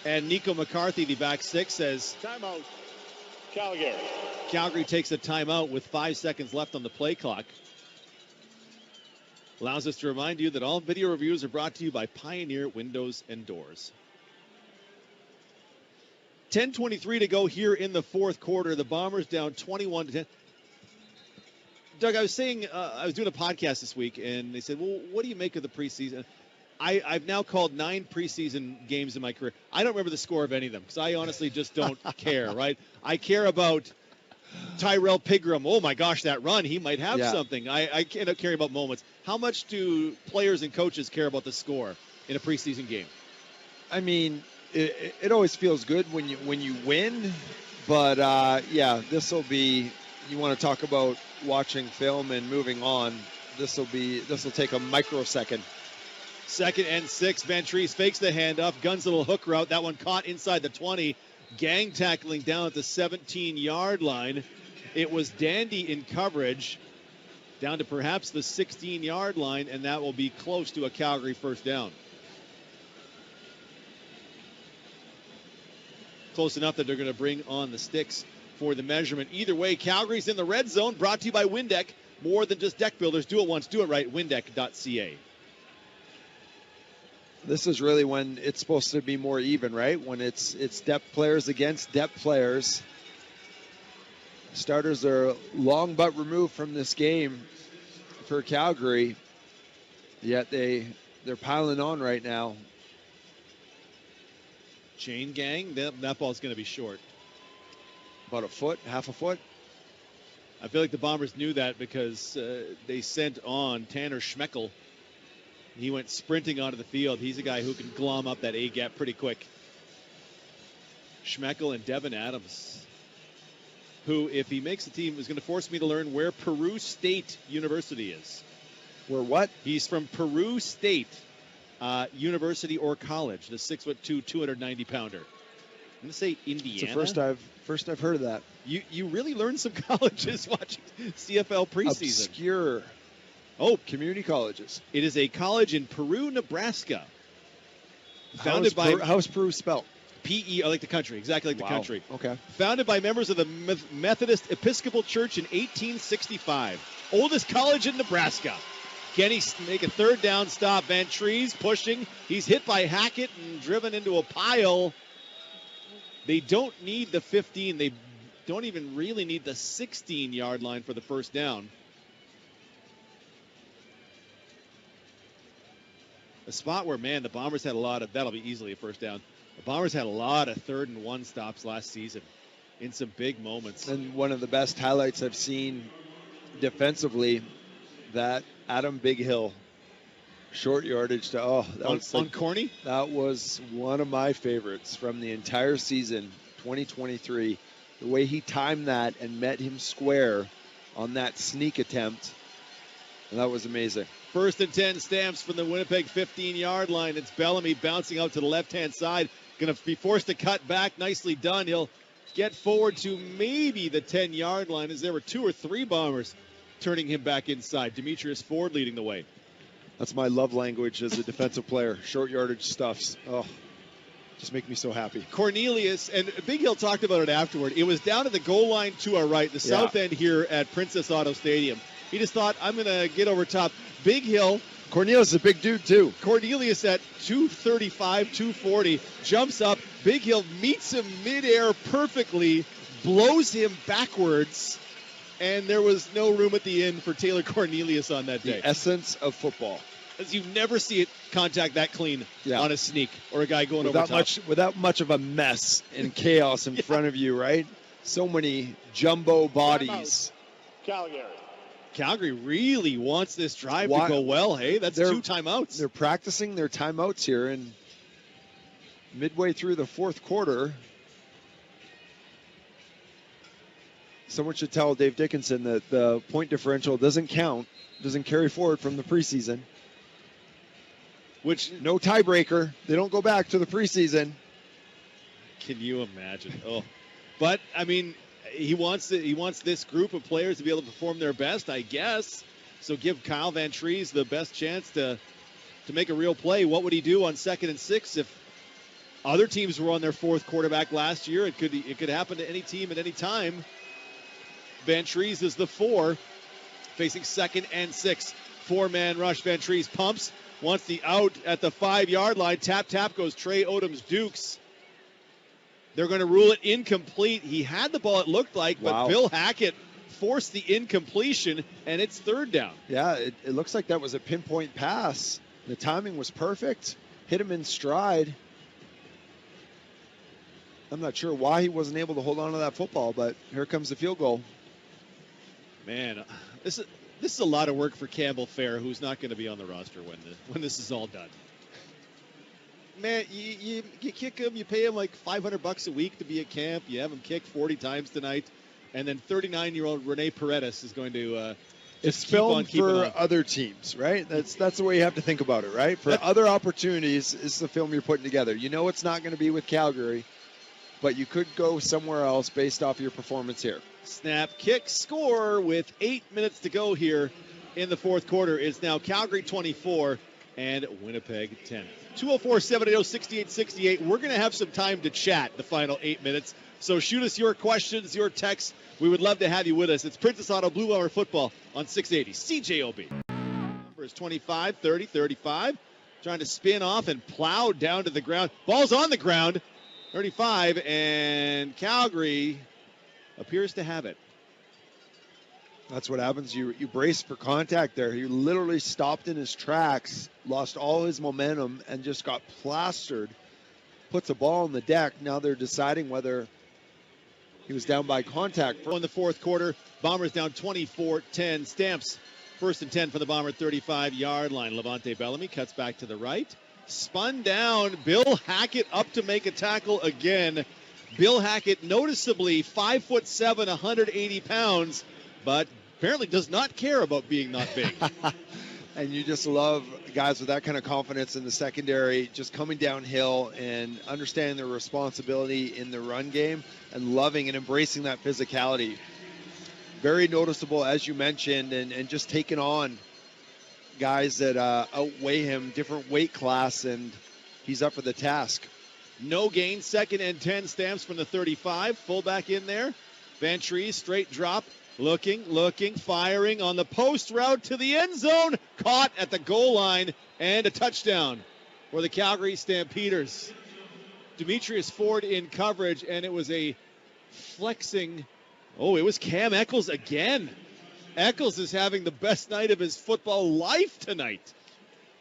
A: And Nico McCarthy, the back 6, says...
C: Timeout, Calgary.
A: Calgary takes a timeout with 5 seconds left on the play clock. Allows us to remind you that all video reviews are brought to you by Pioneer Windows and Doors. 10:23 to go here in the fourth quarter. The Bombers down 21-10. Doug, I was saying, I was doing a podcast this week, and they said, well, what do you make of the preseason? I've now called 9 preseason games in my career. I don't remember the score of any of them because I honestly just don't care, right? I care about Tyrell Pigram. Oh, my gosh, that run. He might have something. I can't care about moments. How much do players and coaches care about the score in a preseason game?
B: I mean, it always feels good when you win, but this will be. You want to talk about watching film and moving on. This will take a microsecond.
A: 2nd and 6. Van Treese fakes the handoff, guns a little hook route. That one caught inside the 20. Gang tackling down at the 17-yard line. It was Dandy in coverage down to perhaps the 16-yard line, and that will be close to a Calgary first down. Close enough that they're going to bring on the sticks for the measurement. Either way, Calgary's in the red zone, brought to you by Windeck. More than just deck builders. Do it once, do it right. Windeck.ca.
B: This is really when it's supposed to be more even, right? When it's depth players against depth players. Starters are long but removed from this game for Calgary, yet they're piling on right now.
A: Chain gang, that ball's going to be short.
B: About a foot, half a foot.
A: I feel like the Bombers knew that because they sent on Tanner Schmeckel. He went sprinting onto the field. He's a guy who can glom up that A-gap pretty quick. Schmeckel and Devin Adams, who, if he makes the team, is going to force me to learn where Peru State University is.
B: Where what?
A: He's from Peru State University or College, the 6'2", 290-pounder. I'm going to say Indiana.
B: It's the first I've heard of that.
A: You really learned some colleges watching CFL preseason.
B: Obscure.
A: Oh,
B: community colleges.
A: It is a college in Peru, Nebraska. Founded by
B: how's Peru spelled?
A: P-E, like the country, exactly like the country.
B: Okay.
A: Founded by members of the Methodist Episcopal Church in 1865. Oldest college in Nebraska. Can he make a third down stop? Van Treese pushing. He's hit by Hackett and driven into a pile. They don't need the 15. They don't even really need the 16-yard line for the first down. A spot where, man, the Bombers had that'll be easily a first down. The Bombers had a lot of 3rd and 1 stops last season in some big moments.
B: And one of the best highlights I've seen defensively, that Adam Bighill short yardage to,
A: on Corny?
B: That was one of my favorites from the entire season, 2023. The way he timed that and met him square on that sneak attempt, and that was amazing.
A: 1st and 10, Stamps from the Winnipeg 15-yard line. It's Bellamy bouncing out to the left-hand side. Going to be forced to cut back. Nicely done. He'll get forward to maybe the 10-yard line as there were 2 or 3 Bombers turning him back inside. Demetrius Ford leading the way.
B: That's my love language as a defensive player. Short yardage stuffs. Oh, just make me so happy.
A: Cornelius, and Big Hill talked about it afterward. It was down to the goal line to our right, the south end here at Princess Auto Stadium. He just thought, I'm going to get over top. Big Hill.
B: Cornelius is a big dude, too.
A: Cornelius at 235, 240, jumps up. Big Hill meets him midair perfectly, blows him backwards, and there was no room at the inn for Taylor Cornelius on that day.
B: The essence of football.
A: As you never see it contact that clean on a sneak or a guy going over top.
B: Without much of a mess and chaos in front of you, right? So many jumbo bodies.
A: Calgary really wants this drive to go well, hey? That's 2 timeouts.
B: They're practicing their timeouts here, and midway through the fourth quarter, someone should tell Dave Dickinson that the point differential doesn't count, doesn't carry forward from the preseason.
A: Which
B: no tiebreaker. They don't go back to the preseason.
A: Can you imagine? Oh, but I mean, he wants this group of players to be able to perform their best, I guess. So give Kyle Van Trees the best chance to make a real play. What would he do on 2nd and 6 if other teams were on their 4th quarterback last year? It could happen to any team at any time. Van Trees is the 4, facing 2nd and 6. 4-man rush. Van Trees pumps. Wants the out at the 5-yard line. Tap goes Trey Odoms-Dukes. They're going to rule it incomplete. He had the ball, it looked like, but Bill Hackett forced the incompletion, and it's 3rd down.
B: Yeah, it looks like that was a pinpoint pass. The timing was perfect. Hit him in stride. I'm not sure why he wasn't able to hold on to that football, but here comes the field goal.
A: Man, this is a lot of work for Campbell Fair, who's not going to be on the roster when this is all done. Man, you kick him, you pay him like $500 a week to be at camp. You have him kick 40 times tonight, and then 39-year-old Rene Paredes is going to
B: it's filmed for other teams, right? That's the way you have to think about it, right? For other opportunities, it's the film you're putting together. You know it's not going to be with Calgary, but you could go somewhere else based off your performance here.
A: Snap, kick, score with 8 minutes to go here in the 4th quarter. It's now Calgary 24 and Winnipeg 10. 204-780-6868. We're going to have some time to chat the final 8 minutes. So shoot us your questions, your texts. We would love to have you with us. It's Princess Auto Blue Bomber Football on 680 CJOB. Numbers 25, 30, 35. Trying to spin off and plow down to the ground. Ball's on the ground. 35, and Calgary appears to have it.
B: That's what happens. You brace for contact there. He literally stopped in his tracks, lost all his momentum, and just got plastered. Puts a ball on the deck. Now they're deciding whether he was down by contact.
A: In the 4th quarter, Bombers down 24-10. Stamps 1st and 10 for the Bomber 35-yard line. Levante Bellamy cuts back to the right. Spun down. Bill Hackett up to make a tackle again. Bill Hackett, noticeably 5'7", 180 pounds, but apparently does not care about being not big.
B: And you just love guys with that kind of confidence in the secondary, just coming downhill and understanding their responsibility in the run game and loving and embracing that physicality. Very noticeable, as you mentioned, and just taking on guys that outweigh him, different weight class, and he's up for the task.
A: No gain, 2nd and 10. Stamps from the 35. Fullback in there. Van Trees, straight drop. Looking, firing on the post route to the end zone. Caught at the goal line, and a touchdown for the Calgary Stampeders. Demetrius Ford in coverage, and it was a flexing. Oh, it was Cam Eccles again. Eccles is having the best night of his football life tonight.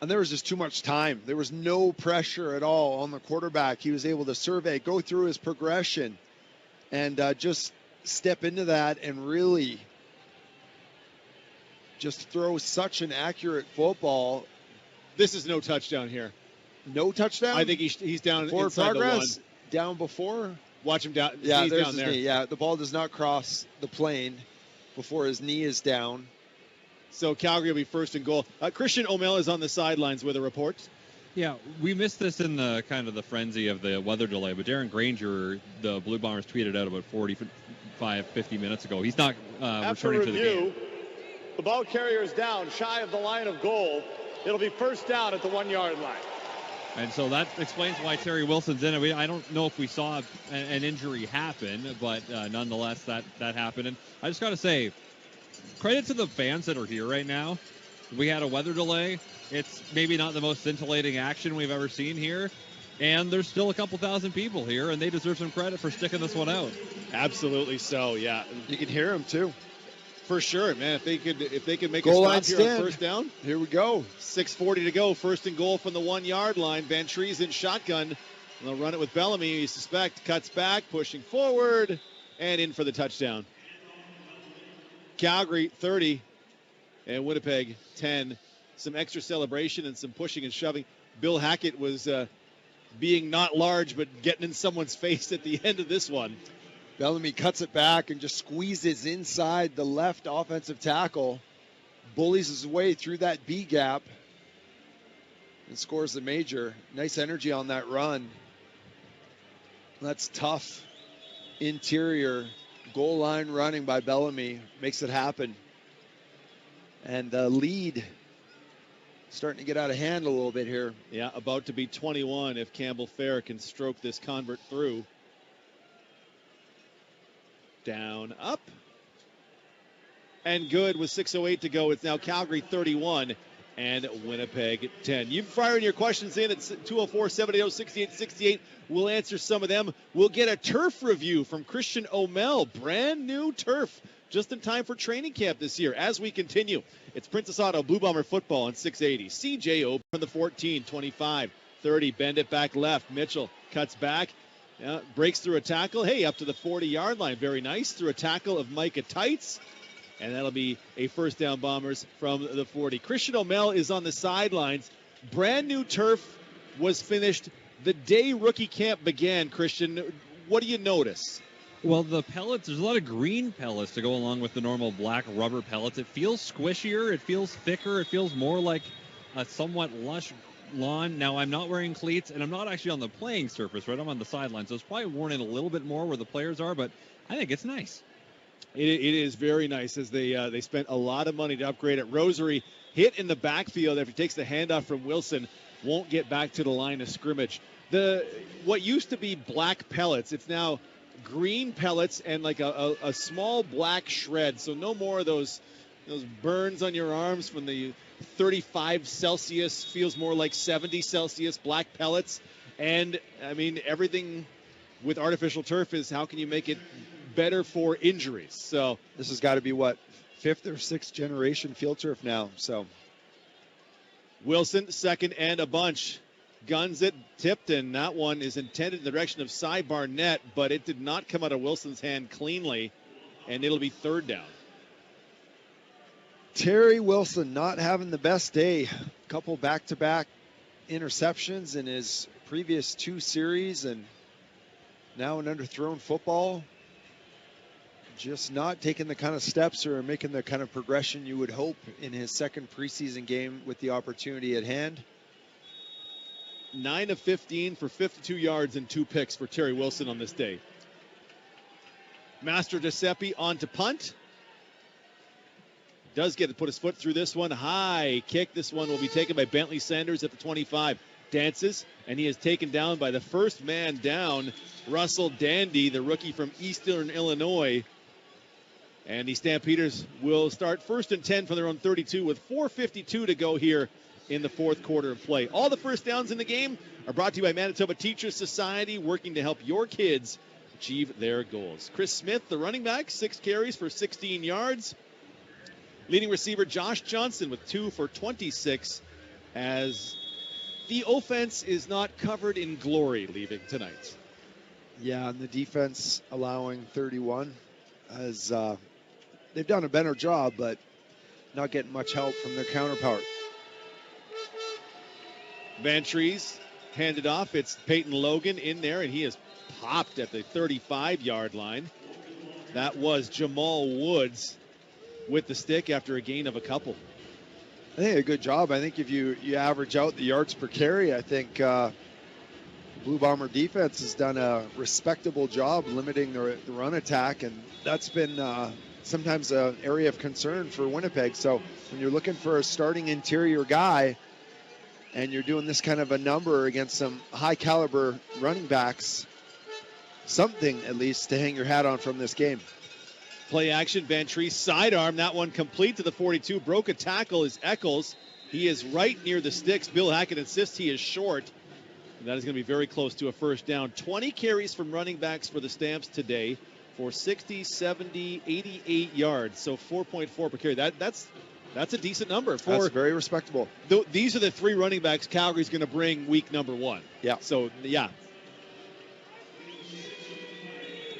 B: And there was just too much time. There was no pressure at all on the quarterback. He was able to survey, go through his progression, and just step into that and really just throw such an accurate football.
A: This is no touchdown here.
B: No touchdown?
A: I think he's down
B: for
A: inside
B: progress.
A: The 1.
B: Down before?
A: Watch him down.
B: Yeah, there's
A: down
B: his
A: there.
B: knee. Yeah, the ball does not cross the plane before his knee is down.
A: So Calgary will be 1st and goal. Christian O'Mell is on the sidelines with a report.
D: Yeah, we missed this in the kind of the frenzy of the weather delay, but Darren Granger, the Blue Bombers, tweeted out about 50 minutes ago. He's not returning to the game.
C: The ball carrier is down, shy of the line of goal. It'll be 1st down at the 1-yard line.
D: And so that explains why Terry Wilson's in it. I don't know if we saw an injury happen, but nonetheless, that happened. And I just got to say, credit to the fans that are here right now. We had a weather delay. It's maybe not the most scintillating action we've ever seen here. And there's still a couple thousand people here, and they deserve some credit for sticking this one out.
A: Absolutely so, yeah.
B: You can hear them, too.
A: For sure, man. If they could make
B: Goal
A: a
B: line
A: stop here on
B: stand.
A: first down.
B: Here we go.
A: 6:40 to go. First and goal from the 1 yard line. Van Trees in shotgun. They'll run it with Bellamy. You suspect cuts back, pushing forward, and in for the touchdown. Calgary 30 and Winnipeg 10. Some extra celebration and some pushing and shoving. Bill Hackett was being not large, but getting in someone's face at the end of this one.
B: Bellamy cuts it back and just squeezes inside the left offensive tackle. Bullies his way through that B gap and scores the major. Nice energy on that run. That's tough interior goal line running by Bellamy. Makes it happen. And the lead starting to get out of hand a little bit here.
A: Yeah, about to be 21 if Campbell Fair can stroke this convert through. Down, up. And good with 6:08 to go. It's now Calgary 31 and Winnipeg 10. You firing your questions in at 204-780-6868. We'll answer some of them. We'll get a turf review from Christian O'Mell. Brand new turf. Just in time for training camp this year. As we continue, it's Princess Auto Blue Bomber football on 680. CJO from the 14, 25, 30. Bend it back left. Mitchell cuts back. Breaks through a tackle. Hey, up to the 40-yard line. Very nice. Through a tackle of Micah Tights. And that'll be a first down, Bombers from the 40. Christian O'Mell is on the sidelines. Brand new turf was finished the day rookie camp began. Christian, what do you notice?
D: Well, the pellets, there's a lot of green pellets to go along with the normal black rubber pellets. It feels squishier. It feels thicker. It feels more like a somewhat lush lawn. Now, I'm not wearing cleats, and I'm not actually on the playing surface, right? I'm on the sideline, so it's probably worn in a little bit more where the players are, but I think it's nice.
A: It is very nice as they spent a lot of money to upgrade it. Rosary hit in the backfield after he takes the handoff from Wilson. Won't get back to the line of scrimmage. What used to be black pellets, it's now green pellets and like a small black shred. So no more of those burns on your arms from the 35 Celsius, feels more like 70 Celsius black pellets. And, I mean, everything with artificial turf is how can you make it better for injuries. So
B: this has got to be, what, 5th or 6th generation field turf now. So
A: Wilson, second and a bunch. Guns it, tipped, and that one is intended in the direction of Cy Barnett, but it did not come out of Wilson's hand cleanly, and it'll be third down.
B: Terry Wilson not having the best day. A couple back-to-back interceptions in his previous 2 series, and now an underthrown football. Just not taking the kind of steps or making the kind of progression you would hope in his second preseason game with the opportunity at hand.
A: 9 of 15 for 52 yards and 2 picks for Terry Wilson on this day. Master Giuseppe on to punt. Does get to put his foot through this one. High kick. This one will be taken by Bentley Sanders at the 25. Dances, and he is taken down by the first man down, Russell Dandy, the rookie from Eastern Illinois. And the Stampeders will start first and 10 from their own 32 with 4:52 to go here in the fourth quarter of play. All the first downs in the game are brought to you by Manitoba Teachers Society, working to help your kids achieve their goals. Chris Smith, the running back, 6 carries for 16 yards. Leading receiver Josh Johnson with 2 for 26, as the offense is not covered in glory leaving tonight.
B: Yeah, and the defense allowing 31 as they've done a better job, but not getting much help from their counterpart.
A: Van Trees handed off. It's Peyton Logan in there, and he is popped at the 35-yard line. That was Jamal Woods with the stick after a gain of a couple.
B: I think a good job. I think if you average out the yards per carry, I think Blue Bomber defense has done a respectable job limiting the run attack, and that's been sometimes an area of concern for Winnipeg. So when you're looking for a starting interior guy and you're doing this kind of a number against some high caliber running backs, something at least to hang your hat on from this game.
A: Play action, Van Trees sidearm, that one complete to the 42. Broke a tackle is Eccles. He is right near the sticks. Bill Hackett insists he is short. And that is going to be very close to a first down. 20 carries from running backs for the Stamps today. for 60, 70, 88 yards. So 4.4 per carry. That's a decent number.
B: That's very respectable.
A: These are the 3 running backs Calgary's going to bring week number 1.
B: Yeah.
A: So, yeah.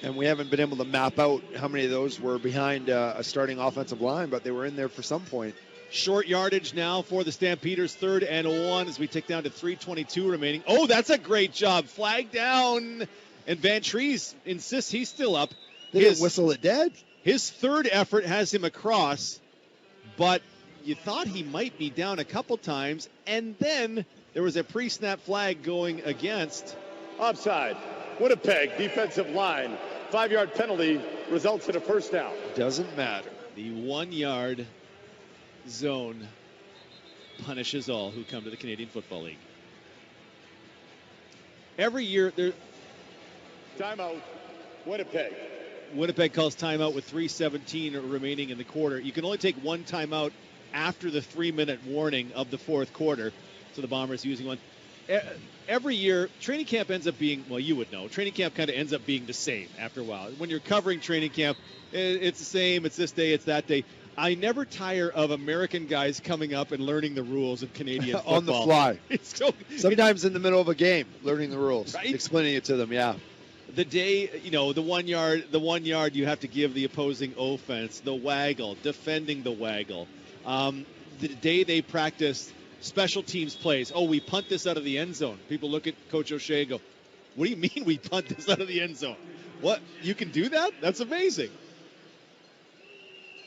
B: And we haven't been able to map out how many of those were behind a starting offensive line, but they were in there for some point.
A: Short yardage now for the Stampeders, 3rd and 1 as we tick down to 3:22 remaining. Oh, that's a great job. Flag down. And Van Trees insists he's still up.
B: They didn't whistle it dead.
A: His 3rd effort has him across, but you thought he might be down a couple times, and then there was a pre-snap flag going against.
C: Offside. Winnipeg defensive line. 5-yard penalty results in a first down.
B: Doesn't matter.
A: The 1-yard zone punishes all who come to the Canadian Football League. Every year,
C: Timeout. Winnipeg.
A: Winnipeg calls timeout with 3:17 remaining in the quarter. You can only take 1 timeout after the 3-minute warning of the 4th quarter. So the Bombers using one. Every year, training camp ends up being, well, you would know, training camp kind of ends up being the same after a while. When you're covering training camp, it's the same. It's this day, it's that day. I never tire of American guys coming up and learning the rules of Canadian football.
B: On the fly. Sometimes in the middle of a game, learning the rules,
A: right?
B: Explaining it to them, yeah.
A: The day, the 1 yard you have to give the opposing offense, the waggle, defending the waggle. The day they practice special teams plays, we punt this out of the end zone. People look at Coach O'Shea and go, what do you mean we punt this out of the end zone? What? You can do that? That's amazing.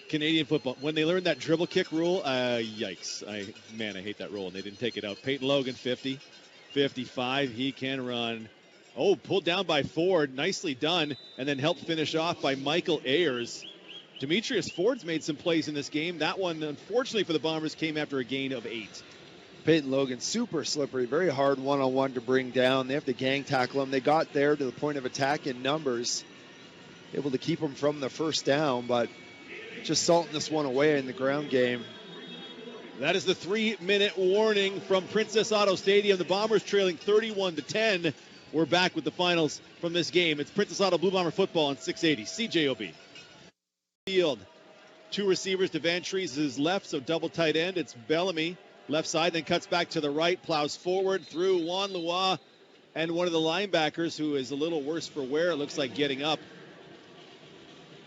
A: Canadian football, when they learned that dribble kick rule, yikes. I hate that rule, and they didn't take it out. Peyton Logan, 50, 55, he can run. Oh, pulled down by Ford, nicely done, and then helped finish off by Michael Ayers. Demetrius Ford's made some plays in this game. That one, unfortunately for the Bombers, came after a gain of 8.
B: Peyton Logan, super slippery, very hard one-on-one to bring down. They have to gang tackle him. They got there to the point of attack in numbers, able to keep him from the first down, but just salting this one away in the ground game.
A: That is the 3-minute warning from Princess Auto Stadium. The Bombers trailing 31-10. We're back with the finals from this game. It's Princess Auto Blue Bomber football on 680 CJOB. Field. 2 receivers to Van Trees' left, so double tight end. It's Bellamy, left side, then cuts back to the right, plows forward through Juan Lua, and one of the linebackers who is a little worse for wear, it looks like, getting up.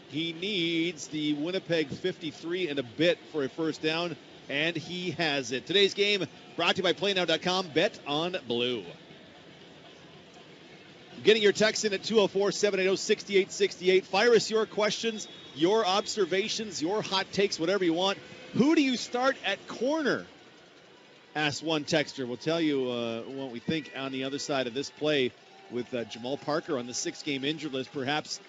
A: He needs the Winnipeg 53 and a bit for a first down, and he has it. Today's game brought to you by PlayNow.com. Bet on Blue. Getting your text in at 204-780-6868. Fire us your questions, your observations, your hot takes, whatever you want. Who do you start at corner? Asked one texter. We'll tell you what we think on the other side of this play with Jamal Parker on the 6-game injured list, perhaps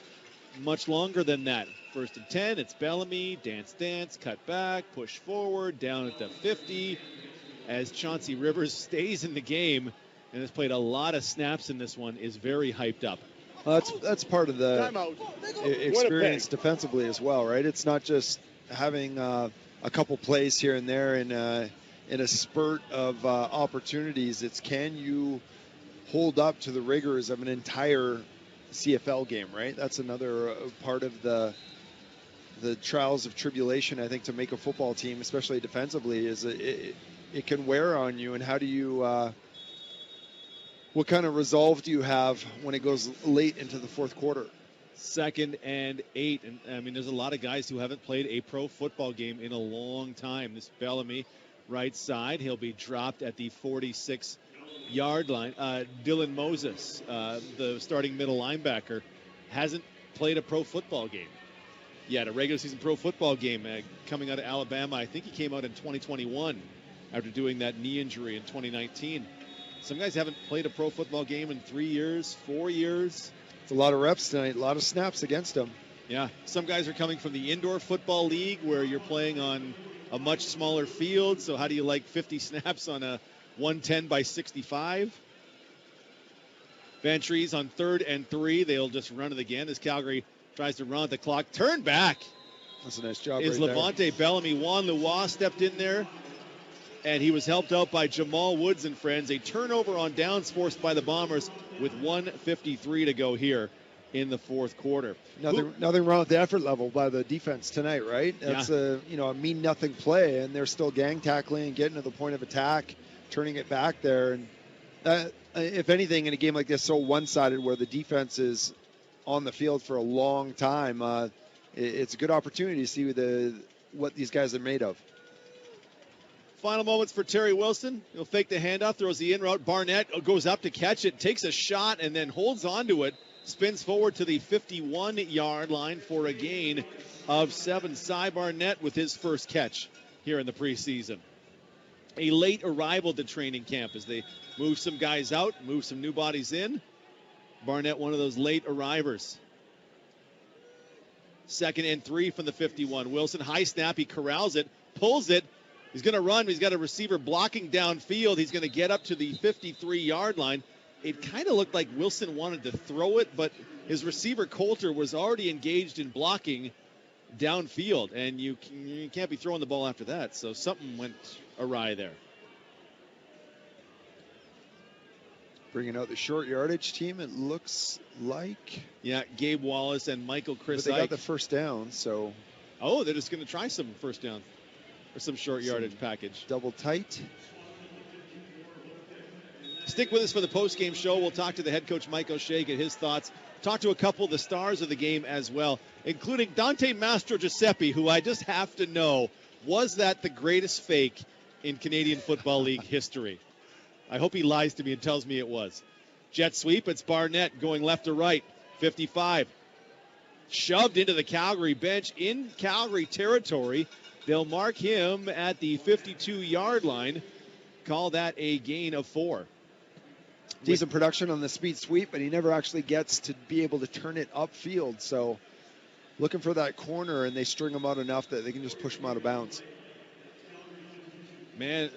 A: much longer than that. 1st and 10, it's Bellamy, dance, cut back, push forward, down at the 50, as Chauncey Rivers stays in the game and has played a lot of snaps in this one, is very hyped up.
B: Well, that's part of the experience defensively as well, right? It's not just having a couple plays here and there in a spurt of opportunities. It's can you hold up to the rigors of an entire CFL game, right? That's another part of the trials of tribulation, I think, to make a football team, especially defensively, is it can wear on you. And how do you what kind of resolve do you have when it goes late into the 4th quarter?
A: 2nd and 8. And I mean, there's a lot of guys who haven't played a pro football game in a long time. This Bellamy, right side, he'll be dropped at the 46-yard line. Dylan Moses, the starting middle linebacker, hasn't played a pro football game yet, a regular season pro football game coming out of Alabama. I think he came out in 2021 after doing that knee injury in 2019. Some guys haven't played a pro football game in 3 years, 4 years.
B: It's a lot of reps tonight, a lot of snaps against them.
A: Yeah, some guys are coming from the indoor football league where you're playing on a much smaller field. So how do you like 50 snaps on a 110 by 65? Van Trees on 3rd and 3. They'll just run it again as Calgary tries to run the clock. Turn back.
B: That's a nice job.
A: Is
B: right
A: Levante Bellamy. Juan Lua stepped in there, and he was helped out by Jamal Woods and friends. A turnover on downs forced by the Bombers with 1:53 to go here. in the fourth quarter.
B: Nothing wrong with the effort level by the defense tonight, right? That's a mean nothing play, and they're still gang tackling and getting to the point of attack, turning it back there. And if anything, in a game like this, so one-sided where the defense is on the field for a long time, it's a good opportunity to see what these guys are made of.
A: Final moments for Terry Wilson. He'll fake the handoff, throws the in route. Barnett goes up to catch it, takes a shot, and then holds on to it. Spins forward to the 51-yard line for a gain of 7. Cy Barnett with his first catch here in the preseason. A late arrival to training camp as they move some guys out, move some new bodies in. Barnett, one of those late arrivers. 2nd and 3 from the 51. Wilson, high snap, he corrals it, pulls it. He's going to run. He's got a receiver blocking downfield. He's going to get up to the 53-yard line. It kind of looked like Wilson wanted to throw it, but his receiver, Coulter, was already engaged in blocking downfield, and you can't be throwing the ball after that, so something went awry there.
B: Bringing out the short yardage team, it looks like.
A: Yeah, Gabe Wallace and Michael Chris
B: But they got
A: Ike.
B: the first down, so.
A: Oh, they're just going to try some first down or some short yardage package.
B: Double tight.
A: Stick with us for the post-game show. We'll talk to the head coach, Mike O'Shea, get his thoughts. Talk to a couple of the stars of the game as well, including Dante Mastro Giuseppe, who I just have to know, was that the greatest fake in Canadian Football League history? I hope he lies to me and tells me it was. Jet sweep, it's Barnett going left to right, 55. Shoved into the Calgary bench in Calgary territory. They'll mark him at the 52-yard line. Call that a gain of 4.
B: Decent production on the speed sweep, but he never actually gets to be able to turn it upfield. So looking for that corner, and they string him out enough that they can just push him out of bounds.
A: Man,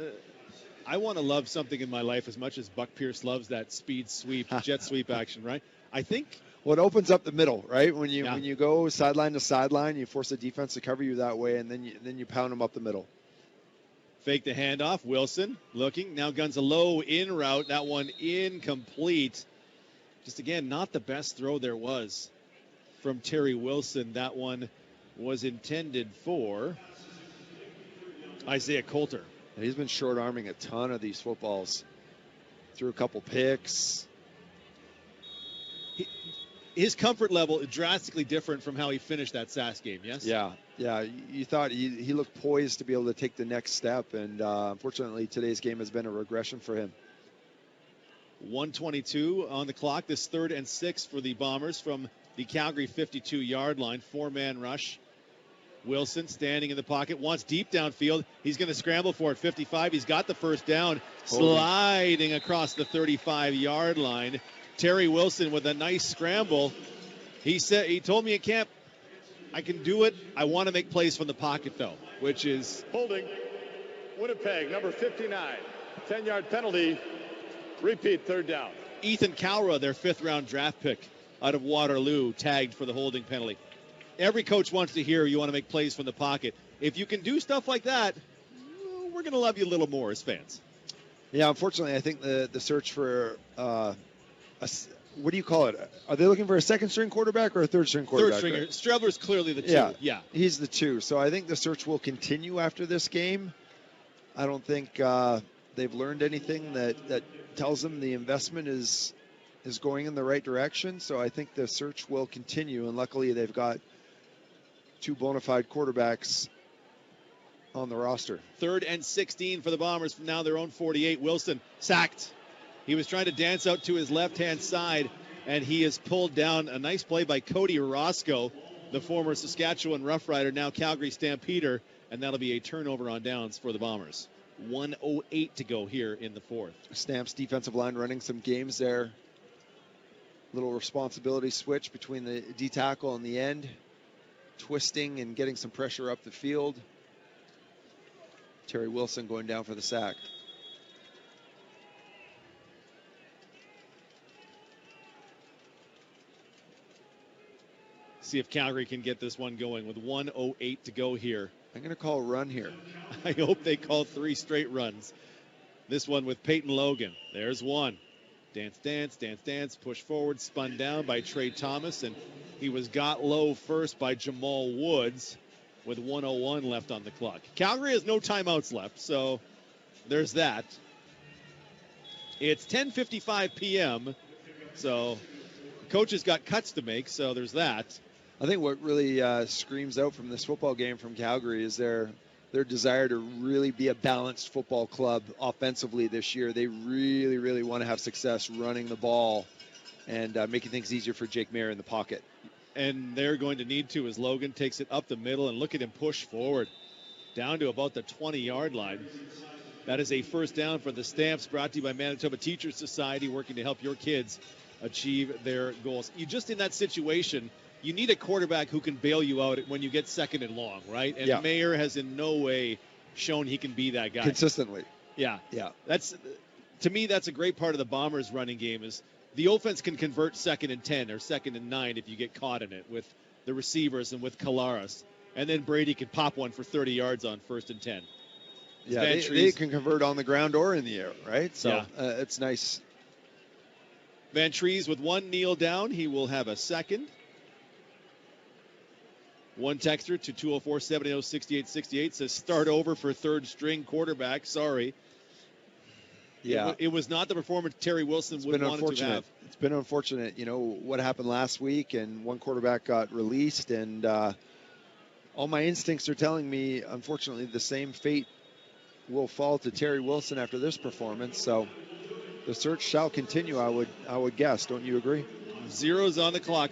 A: I want to love something in my life as much as Buck Pierce loves that speed sweep, jet sweep action, right? I think.
B: Well, it opens up the middle, right? When you go sideline to sideline, you force the defense to cover you that way, and then you pound them up the middle.
A: Fake the handoff. Wilson looking. Now guns a low in route. That one incomplete. Just again, not the best throw there was from Terry Wilson. That one was intended for Isaiah Coulter.
B: And he's been short-arming a ton of these footballs. Threw a couple picks.
A: His comfort level is drastically different from how he finished that SAS game, yes?
B: Yeah. You thought he looked poised to be able to take the next step, and unfortunately today's game has been a regression for him.
A: 1:22 on the clock. This 3rd and 6 for the Bombers from the Calgary 52-yard line. 4-man rush. Wilson standing in the pocket, wants deep downfield. He's going to scramble for it. 55. He's got the first down. Sliding across the 35-yard line. Terry Wilson with a nice scramble. He told me at camp, I can do it. I want to make plays from the pocket, though, which is
C: holding. Winnipeg, number 59. 10-yard penalty. Repeat, 3rd down.
A: Ethan Cowra, their 5th-round draft pick out of Waterloo, tagged for the holding penalty. Every coach wants to hear you want to make plays from the pocket. If you can do stuff like that, we're going to love you a little more as fans.
B: Yeah, unfortunately, I think the search for what do you call it? Are they looking for a 2nd-string quarterback or a 3rd-string quarterback?
A: 3rd stringer. Strebler's clearly the 2. Yeah,
B: he's the 2. So I think the search will continue after this game. I don't think they've learned anything that tells them the investment is going in the right direction. So I think the search will continue, and luckily they've got 2 bona fide quarterbacks on the roster.
A: 3rd and 16 for the Bombers from now their own 48. Wilson sacked. He was trying to dance out to his left-hand side, and he is pulled down. A nice play by Cody Roscoe, the former Saskatchewan Rough Rider, now Calgary Stampeder, and that'll be a turnover on downs for the Bombers. 1:08 to go here in the 4th.
B: Stamps defensive line running some games there. Little responsibility switch between the D-tackle and the end. Twisting and getting some pressure up the field. Terry Wilson going down for the sack.
A: See if Calgary can get this one going with 1:08 to go here.
B: I'm going to call a run here.
A: I hope they call 3 straight runs. This one with Peyton Logan. There's one. Dance, dance, dance, dance. Push forward, spun down by Trey Thomas, and he was got low first by Jamal Woods with 1:01 left on the clock. Calgary has no timeouts left, so there's that. It's 10:55 p.m., so the coach has got cuts to make, so there's that.
B: I think what really screams out from this football game from Calgary is their desire to really be a balanced football club offensively this year. They really, really want to have success running the ball and making things easier for Jake Maier in the pocket.
A: And they're going to need to as Logan takes it up the middle, and look at him push forward down to about the 20-yard line. That is a first down for the Stamps, brought to you by Manitoba Teachers Society, working to help your kids achieve their goals. You just in that situation, you need a quarterback who can bail you out when you get second and long, right? And Maier has in no way shown he can be that guy.
B: Consistently.
A: Yeah.
B: Yeah.
A: To me, that's a great part of the Bombers' running game is the offense can convert 2nd and 10 or 2nd and 9 if you get caught in it with the receivers and with Kalaris. And then Brady could pop one for 30 yards on 1st and 10.
B: Yeah, they can convert on the ground or in the air, right? So it's nice.
A: Van Trees with one kneel down. He will have a second. One texter to 204-780-6868 says start over for third string quarterback. Sorry.
B: Yeah.
A: It was not the performance Terry Wilson would want to have.
B: It's been unfortunate, what happened last week, and one quarterback got released, and all my instincts are telling me, unfortunately, the same fate will fall to Terry Wilson after this performance. So the search shall continue, I would guess. Don't you agree?
A: 0's on the clock.